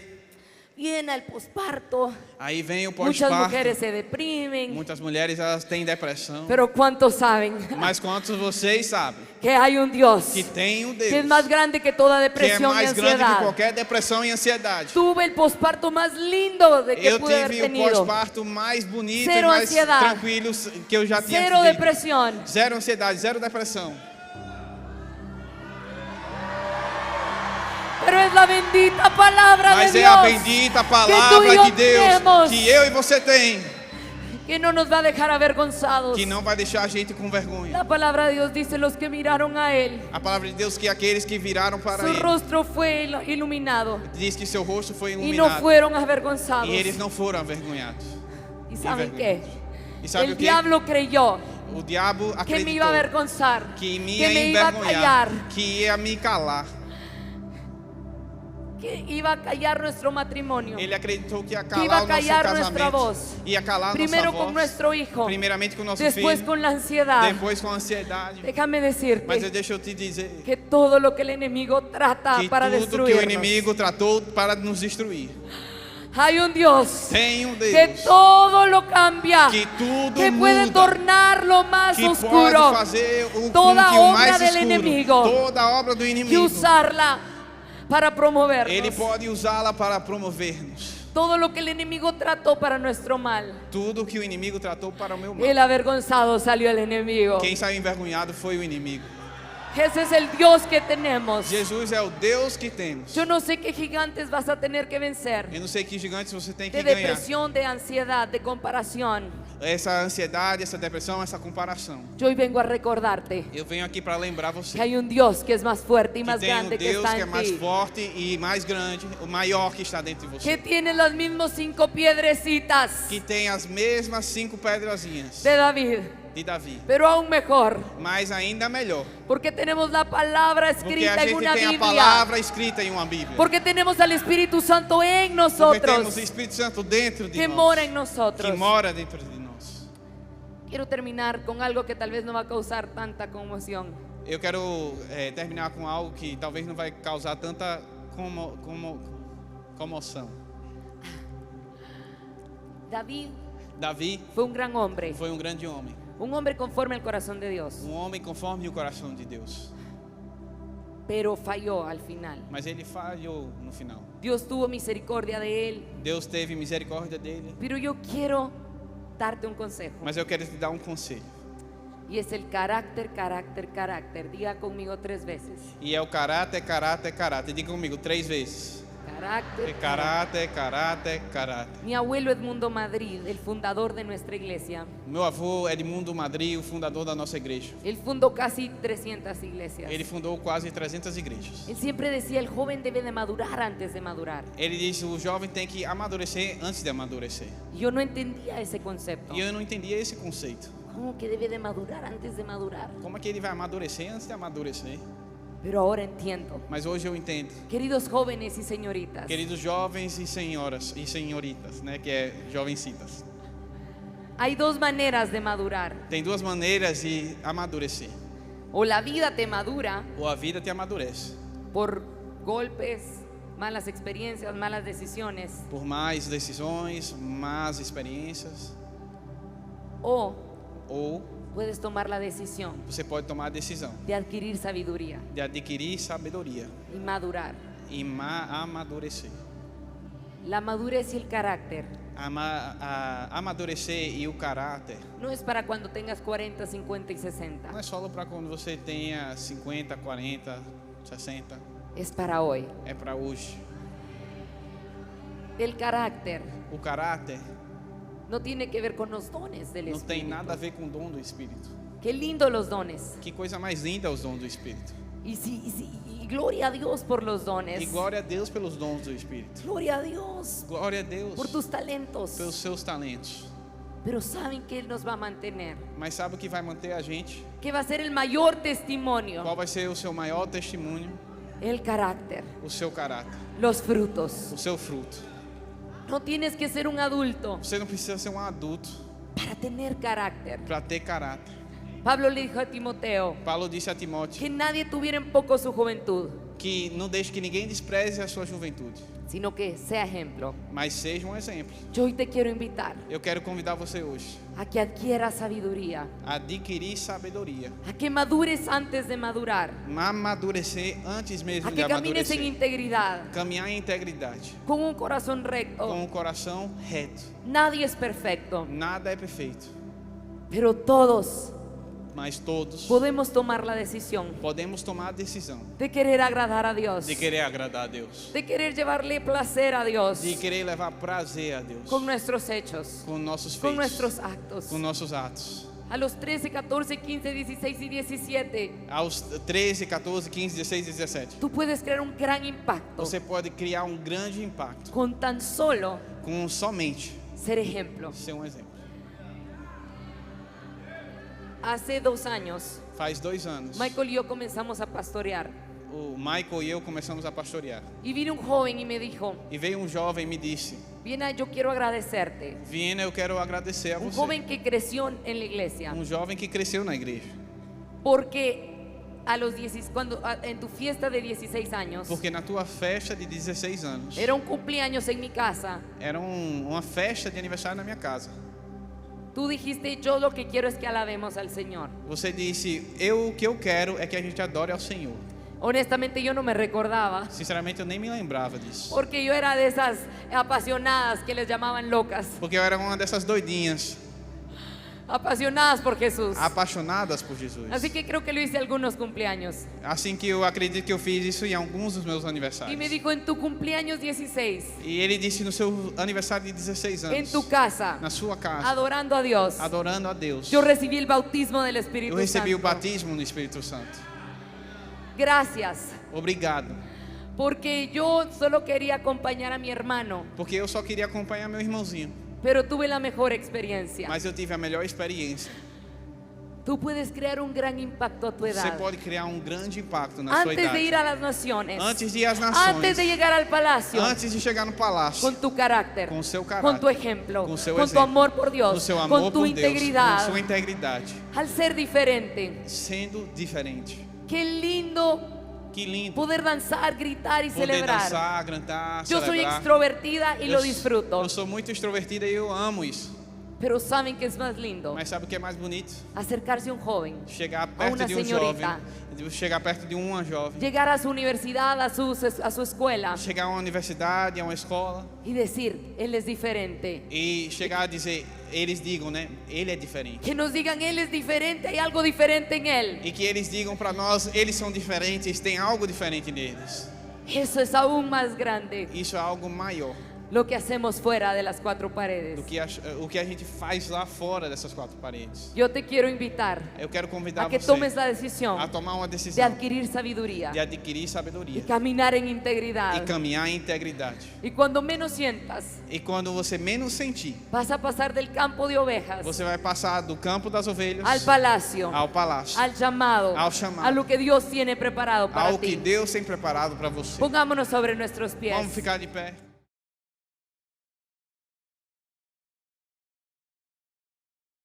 Speaker 1: Viene al posparto.
Speaker 2: Aí vem o
Speaker 1: Muchas
Speaker 2: pós-parto.
Speaker 1: mujeres se deprimen.
Speaker 2: Muitas mulheres elas têm depressão.
Speaker 1: Pero ¿cuántos saben
Speaker 2: Mas quantos de vocês sabem
Speaker 1: que hay un Dios
Speaker 2: que tem um Deus
Speaker 1: que es más grande que toda
Speaker 2: que é
Speaker 1: depresión y
Speaker 2: mais grande que
Speaker 1: ansiedad?
Speaker 2: qualquer depressão e ansiedade?
Speaker 1: Tuve el posparto más lindo de que
Speaker 2: Eu
Speaker 1: pude haber
Speaker 2: tive o
Speaker 1: tenido.
Speaker 2: pós-parto mais bonito
Speaker 1: Zero
Speaker 2: e mais
Speaker 1: ansiedade.
Speaker 2: tranquilo que eu já tinha
Speaker 1: Cero
Speaker 2: vivido.
Speaker 1: depresión.
Speaker 2: Zero ansiedade, zero depressão.
Speaker 1: Pero es la bendita palabra
Speaker 2: Mas
Speaker 1: de
Speaker 2: é a
Speaker 1: Dios
Speaker 2: bendita
Speaker 1: tú y
Speaker 2: palavra
Speaker 1: yo
Speaker 2: de Deus
Speaker 1: tenemos,
Speaker 2: que eu e você tem,
Speaker 1: que no nos va a dejar avergonzados.
Speaker 2: que não vai deixar a gente com vergonha.
Speaker 1: La palabra de Dios dice: los que miraron a Él,
Speaker 2: A palavra de Deus que aqueles que viraram para
Speaker 1: su
Speaker 2: Ele,
Speaker 1: rostro fue iluminado
Speaker 2: diz que seu rosto foi
Speaker 1: y no
Speaker 2: iluminado
Speaker 1: fueron avergonzados.
Speaker 2: e eles não foram avergonhados.
Speaker 1: ¿Y saben qué?
Speaker 2: Envergonhados. E sabe
Speaker 1: El
Speaker 2: o que?
Speaker 1: diablo creyó
Speaker 2: O diabo
Speaker 1: que me iba a
Speaker 2: acreditou
Speaker 1: avergonzar,
Speaker 2: que me
Speaker 1: que
Speaker 2: ia
Speaker 1: me iba a
Speaker 2: envergonhar,
Speaker 1: callar,
Speaker 2: que ia me calar.
Speaker 1: que iba a callar nuestro matrimonio.
Speaker 2: Ele acreditou que ia
Speaker 1: Que iba
Speaker 2: calar
Speaker 1: a
Speaker 2: o nosso
Speaker 1: callar nuestra
Speaker 2: casamento,
Speaker 1: voz.
Speaker 2: ia calar
Speaker 1: Primero
Speaker 2: nossa
Speaker 1: con
Speaker 2: voz,
Speaker 1: nuestro hijo,
Speaker 2: primeiramente com o nosso
Speaker 1: después
Speaker 2: filho,
Speaker 1: con la ansiedad.
Speaker 2: depois com a ansiedade.
Speaker 1: Déjame
Speaker 2: Mas
Speaker 1: decirte
Speaker 2: deixa eu te dizer
Speaker 1: que todo lo que el enemigo trata
Speaker 2: que
Speaker 1: para
Speaker 2: tudo que o
Speaker 1: destruirnos,
Speaker 2: inimigo tratou para nos destruir,
Speaker 1: hay un Dios
Speaker 2: tem um
Speaker 1: que
Speaker 2: Deus
Speaker 1: todo lo cambia,
Speaker 2: que tudo
Speaker 1: que puede
Speaker 2: muda,
Speaker 1: tornarlo más
Speaker 2: que
Speaker 1: oscuro,
Speaker 2: pode fazer o
Speaker 1: toda
Speaker 2: com que o
Speaker 1: obra
Speaker 2: mais
Speaker 1: del
Speaker 2: escuro,
Speaker 1: enemigo,
Speaker 2: toda a obra do
Speaker 1: y
Speaker 2: inimigo,
Speaker 1: usarla para promovernos.
Speaker 2: ele pode usá-la para promover-nos.
Speaker 1: Todo lo que el enemigo trató para nuestro mal,
Speaker 2: Tudo que o inimigo tratou para o meu mal.
Speaker 1: el avergonzado salió el enemigo.
Speaker 2: Quem saiu envergonhado foi o inimigo.
Speaker 1: Ese es el Dios que tenemos.
Speaker 2: Jesus é o Deus que temos.
Speaker 1: Yo no sé qué gigantes vas a tener que vencer,
Speaker 2: Eu não sei que gigantes você tem que
Speaker 1: de
Speaker 2: ganhar.
Speaker 1: depresión, de ansiedad, de comparación.
Speaker 2: Essa ansiedade, essa depressão, essa comparação.
Speaker 1: Yo hoy vengo a recordarte
Speaker 2: Eu venho aqui para lembrar
Speaker 1: que
Speaker 2: você
Speaker 1: hay un Dios que es más fuerte y
Speaker 2: que
Speaker 1: más
Speaker 2: tem um
Speaker 1: grande que
Speaker 2: Deus
Speaker 1: está
Speaker 2: que é
Speaker 1: en
Speaker 2: mais
Speaker 1: ti,
Speaker 2: forte e mais grande, o maior que está dentro de
Speaker 1: que
Speaker 2: você.
Speaker 1: tiene las mismas 5 piedrecitas
Speaker 2: Que tem as mesmas 5 pedrazinhas
Speaker 1: de David,
Speaker 2: de Davi.
Speaker 1: pero aún mejor,
Speaker 2: Mas ainda melhor,
Speaker 1: porque tenemos la palabra
Speaker 2: porque
Speaker 1: escrita
Speaker 2: a
Speaker 1: en
Speaker 2: gente
Speaker 1: una
Speaker 2: tem a
Speaker 1: Biblia,
Speaker 2: palavra escrita em uma Bíblia.
Speaker 1: porque tenemos al Espíritu Santo en
Speaker 2: Porque
Speaker 1: nosotros,
Speaker 2: temos o Espírito Santo dentro de
Speaker 1: que
Speaker 2: nós,
Speaker 1: mora en
Speaker 2: que
Speaker 1: nosotros.
Speaker 2: mora dentro de nós.
Speaker 1: Quiero terminar con algo que tal vez no va a causar tanta conmoción.
Speaker 2: Eu quero terminar com algo que talvez não vai causar tanta comoção. Davi
Speaker 1: Fue un gran hombre,
Speaker 2: foi um grande homem,
Speaker 1: un hombre conforme al corazón de Dios,
Speaker 2: homem conforme o coração de Deus.
Speaker 1: pero falló al final.
Speaker 2: Mas ele falhou no final.
Speaker 1: Dios tuvo misericordia de él,
Speaker 2: Deus teve misericórdia dele.
Speaker 1: pero yo quiero darte un consejo,
Speaker 2: Mas eu quero te dar um conselho.
Speaker 1: y es el carácter, carácter, carácter. Diga conmigo 3 veces.
Speaker 2: E é o caráter, caráter, caráter. Diga comigo 3 vezes.
Speaker 1: Carácter,
Speaker 2: Caráter, caráter, caráter.
Speaker 1: Mi abuelo Edmundo Madrid, el fundador de nuestra iglesia,
Speaker 2: Meu avô Edmundo Madrid, o fundador da nossa igreja.
Speaker 1: él fundó casi 300 iglesias.
Speaker 2: Ele fundou quase 300 igrejas.
Speaker 1: Él siempre decía: el joven debe de madurar antes de madurar.
Speaker 2: Ele disse: o jovem tem que amadurecer antes de amadurecer.
Speaker 1: Y yo no entendía ese concepto.
Speaker 2: E eu não entendia esse conceito.
Speaker 1: ¿Cómo que debe de madurar antes de madurar?
Speaker 2: Como é que ele vai amadurecer antes de amadurecer?
Speaker 1: Pero ahora entiendo.
Speaker 2: Mas hoje eu entendo.
Speaker 1: Queridos jóvenes y señoritas,
Speaker 2: Queridos jovens e senhoras e senhoritas, né, que é jovencitas.
Speaker 1: hay 2 maneras de madurar.
Speaker 2: Tem 2 maneiras de amadurecer.
Speaker 1: O la vida te madura
Speaker 2: Ou a vida te amadurece
Speaker 1: por golpes, malas experiencias, malas decisiones,
Speaker 2: por mais decisões, más experiências,
Speaker 1: o
Speaker 2: ou
Speaker 1: puedes tomar la decisión
Speaker 2: você pode tomar a decisão
Speaker 1: de adquirir sabiduría
Speaker 2: de adquirir sabedoria
Speaker 1: y madurar.
Speaker 2: e amadurecer.
Speaker 1: La madurez y el carácter
Speaker 2: Amadurecer e o caráter
Speaker 1: no es para cuando tengas 40, 50 y 60.
Speaker 2: não é só para quando você tenha 50, 40, 60.
Speaker 1: Es para hoy.
Speaker 2: É para hoje.
Speaker 1: El carácter
Speaker 2: O caráter
Speaker 1: no tiene que ver con los dones del
Speaker 2: não tem
Speaker 1: Espíritu.
Speaker 2: nada a ver com o dom do Espírito.
Speaker 1: Qué lindo los dones.
Speaker 2: Que coisa mais linda os dons do Espírito.
Speaker 1: Y gloria a Dios por los dones.
Speaker 2: E glória a Deus pelos dons do Espírito.
Speaker 1: Gloria a Dios
Speaker 2: Glória a Deus
Speaker 1: por tus talentos.
Speaker 2: pelos seus talentos.
Speaker 1: Pero saben que Él nos va a mantener.
Speaker 2: Mas sabe o que vai manter a gente?
Speaker 1: Que va a ser el mayor testimonio.
Speaker 2: Qual vai ser o seu maior testemunho?
Speaker 1: El carácter,
Speaker 2: O seu caráter,
Speaker 1: los frutos.
Speaker 2: o seu fruto.
Speaker 1: No tienes que ser un adulto
Speaker 2: Você não precisa ser um adulto
Speaker 1: para tener carácter.
Speaker 2: para ter caráter.
Speaker 1: Pablo le dijo a Timoteo
Speaker 2: Paulo disse a Timóteo
Speaker 1: que nadie tuviera en poco su juventud,
Speaker 2: que não deixe que ninguém despreze a sua juventude,
Speaker 1: sino que sea ejemplo.
Speaker 2: mas seja um exemplo.
Speaker 1: Yo hoy te quiero invitar
Speaker 2: Eu quero convidar você hoje
Speaker 1: a que adquieras sabiduría,
Speaker 2: a adquirir sabedoria,
Speaker 1: a que madures antes de madurar,
Speaker 2: a amadurecer antes mesmo
Speaker 1: a
Speaker 2: de
Speaker 1: que camines en
Speaker 2: amadurecer,
Speaker 1: integridad,
Speaker 2: caminhar em integridade,
Speaker 1: con un corazón recto.
Speaker 2: com o coração reto.
Speaker 1: Nadie es perfecto,
Speaker 2: Nada é perfeito,
Speaker 1: pero todos
Speaker 2: mas todos
Speaker 1: podemos tomar la decisión
Speaker 2: podemos tomar a decisão
Speaker 1: de querer agradar a Dios,
Speaker 2: de querer agradar a Deus,
Speaker 1: de querer llevarle placer a Dios
Speaker 2: de querer levar prazer a Deus
Speaker 1: con nuestros hechos,
Speaker 2: com nossos
Speaker 1: con
Speaker 2: feitos,
Speaker 1: nuestros actos.
Speaker 2: com nossos atos.
Speaker 1: A los 13, 14, 15, 16 y 17,
Speaker 2: Aos 13, 14, 15, 16 e 17,
Speaker 1: tú puedes crear un gran impacto
Speaker 2: você pode criar um grande impacto
Speaker 1: con tan solo
Speaker 2: com somente
Speaker 1: ser ejemplo.
Speaker 2: ser um exemplo.
Speaker 1: Hace 2 años,
Speaker 2: Faz 2 anos,
Speaker 1: Michael y yo comenzamos a pastorear.
Speaker 2: o Michael e eu começamos a pastorear.
Speaker 1: Y vino un joven y me dijo,
Speaker 2: E veio um jovem e me disse:
Speaker 1: Viena, yo quiero agradecerte.
Speaker 2: Viena, eu quero agradecer a
Speaker 1: Un
Speaker 2: você.
Speaker 1: joven que creció en la iglesia.
Speaker 2: Um jovem que cresceu na igreja.
Speaker 1: Porque a los 10, en tu fiesta de 16 años,
Speaker 2: Porque na tua festa de 16 anos,
Speaker 1: era un cumpleaños en mi casa,
Speaker 2: era uma festa de aniversário na minha casa.
Speaker 1: tú dijiste, yo lo que quiero es que alabemos al Señor.
Speaker 2: Você disse: o que eu quero é que a gente adore ao Senhor.
Speaker 1: Honestamente yo no me recordaba,
Speaker 2: Sinceramente, eu nem me lembrava disso.
Speaker 1: porque yo era de esas apasionadas que les llamaban locas,
Speaker 2: Porque eu era uma dessas doidinhas,
Speaker 1: apasionadas por Jesús.
Speaker 2: apaixonadas por Jesus.
Speaker 1: Así que creo que lo hice algunos cumpleaños.
Speaker 2: Assim que eu acredito que eu fiz isso em alguns dos meus
Speaker 1: Y
Speaker 2: aniversários.
Speaker 1: me dijo, en tu cumpleaños 16,
Speaker 2: E ele disse no seu aniversário de 16
Speaker 1: en
Speaker 2: anos,
Speaker 1: tu casa,
Speaker 2: na sua casa,
Speaker 1: adorando a Dios,
Speaker 2: adorando a Deus,
Speaker 1: yo recibí el bautismo del
Speaker 2: eu
Speaker 1: Espíritu
Speaker 2: recebi o
Speaker 1: Santo.
Speaker 2: batismo no Espírito Santo.
Speaker 1: Gracias,
Speaker 2: Obrigado.
Speaker 1: porque yo solo quería acompañar a mi hermano,
Speaker 2: Porque eu só queria acompanhar meu irmãozinho.
Speaker 1: pero tuve la mejor experiencia.
Speaker 2: Mas eu tive a melhor experiência.
Speaker 1: Tú puedes crear un gran impacto a tu
Speaker 2: Você
Speaker 1: edad.
Speaker 2: pode criar um grande impacto na sua
Speaker 1: Antes de
Speaker 2: idade.
Speaker 1: ir a las naciones,
Speaker 2: Antes de ir às nações.
Speaker 1: antes de llegar al palacio,
Speaker 2: Antes de chegar no palácio.
Speaker 1: con tu carácter,
Speaker 2: Com seu caráter.
Speaker 1: con tu ejemplo,
Speaker 2: Com seu
Speaker 1: con tu
Speaker 2: exemplo.
Speaker 1: amor por
Speaker 2: Com
Speaker 1: Dios,
Speaker 2: seu amor
Speaker 1: con tu
Speaker 2: por Deus.
Speaker 1: integridad,
Speaker 2: Com sua integridade.
Speaker 1: al ser diferente.
Speaker 2: Sendo diferente.
Speaker 1: Qué lindo
Speaker 2: Que lindo.
Speaker 1: poder danzar, gritar y
Speaker 2: Poder
Speaker 1: celebrar.
Speaker 2: dançar, cantar,
Speaker 1: Yo soy
Speaker 2: celebrar.
Speaker 1: extrovertida y lo disfruto.
Speaker 2: Eu sou muito extrovertida e eu amo isso.
Speaker 1: Pero ¿saben qué es más lindo?
Speaker 2: Mas sabe o que é mais bonito?
Speaker 1: Acercarse a un joven,
Speaker 2: Chegar
Speaker 1: a
Speaker 2: perto
Speaker 1: una
Speaker 2: de um
Speaker 1: señorita,
Speaker 2: jovem. Chegar perto de uma jovem.
Speaker 1: llegar a su universidad, a su escuela
Speaker 2: Chegar a uma universidade, a uma escola.
Speaker 1: y decir, él es diferente.
Speaker 2: E chegar a dizer, eles digam, né? Ele é diferente.
Speaker 1: Que nos digan, él es diferente, hay algo diferente en él.
Speaker 2: E que eles digam para nós, eles são diferentes, tem algo diferente neles.
Speaker 1: Eso es aún más grande,
Speaker 2: Isso é algo maior
Speaker 1: lo que hacemos fuera de las 4 paredes.
Speaker 2: do que o que a gente faz lá fora dessas 4 paredes.
Speaker 1: Yo te quiero invitar
Speaker 2: Eu quero convidar
Speaker 1: a que
Speaker 2: você
Speaker 1: tomes la decisión
Speaker 2: a tomar uma
Speaker 1: de
Speaker 2: decisão
Speaker 1: adquirir sabiduría
Speaker 2: de adquirir
Speaker 1: y
Speaker 2: sabedoria
Speaker 1: caminar en
Speaker 2: e
Speaker 1: integridad.
Speaker 2: caminhar em integridade.
Speaker 1: Y cuando menos sientas,
Speaker 2: E quando você menos sentir,
Speaker 1: vas a pasar del campo de ovejas
Speaker 2: você vai passar do campo das ovelhas
Speaker 1: al palacio,
Speaker 2: ao palácio,
Speaker 1: al llamado,
Speaker 2: Al llamado.
Speaker 1: a lo que Dios tiene preparado para
Speaker 2: ao que
Speaker 1: ti.
Speaker 2: Deus tem preparado para você.
Speaker 1: Pongámonos sobre nuestros pies.
Speaker 2: Vamos ficar de pé.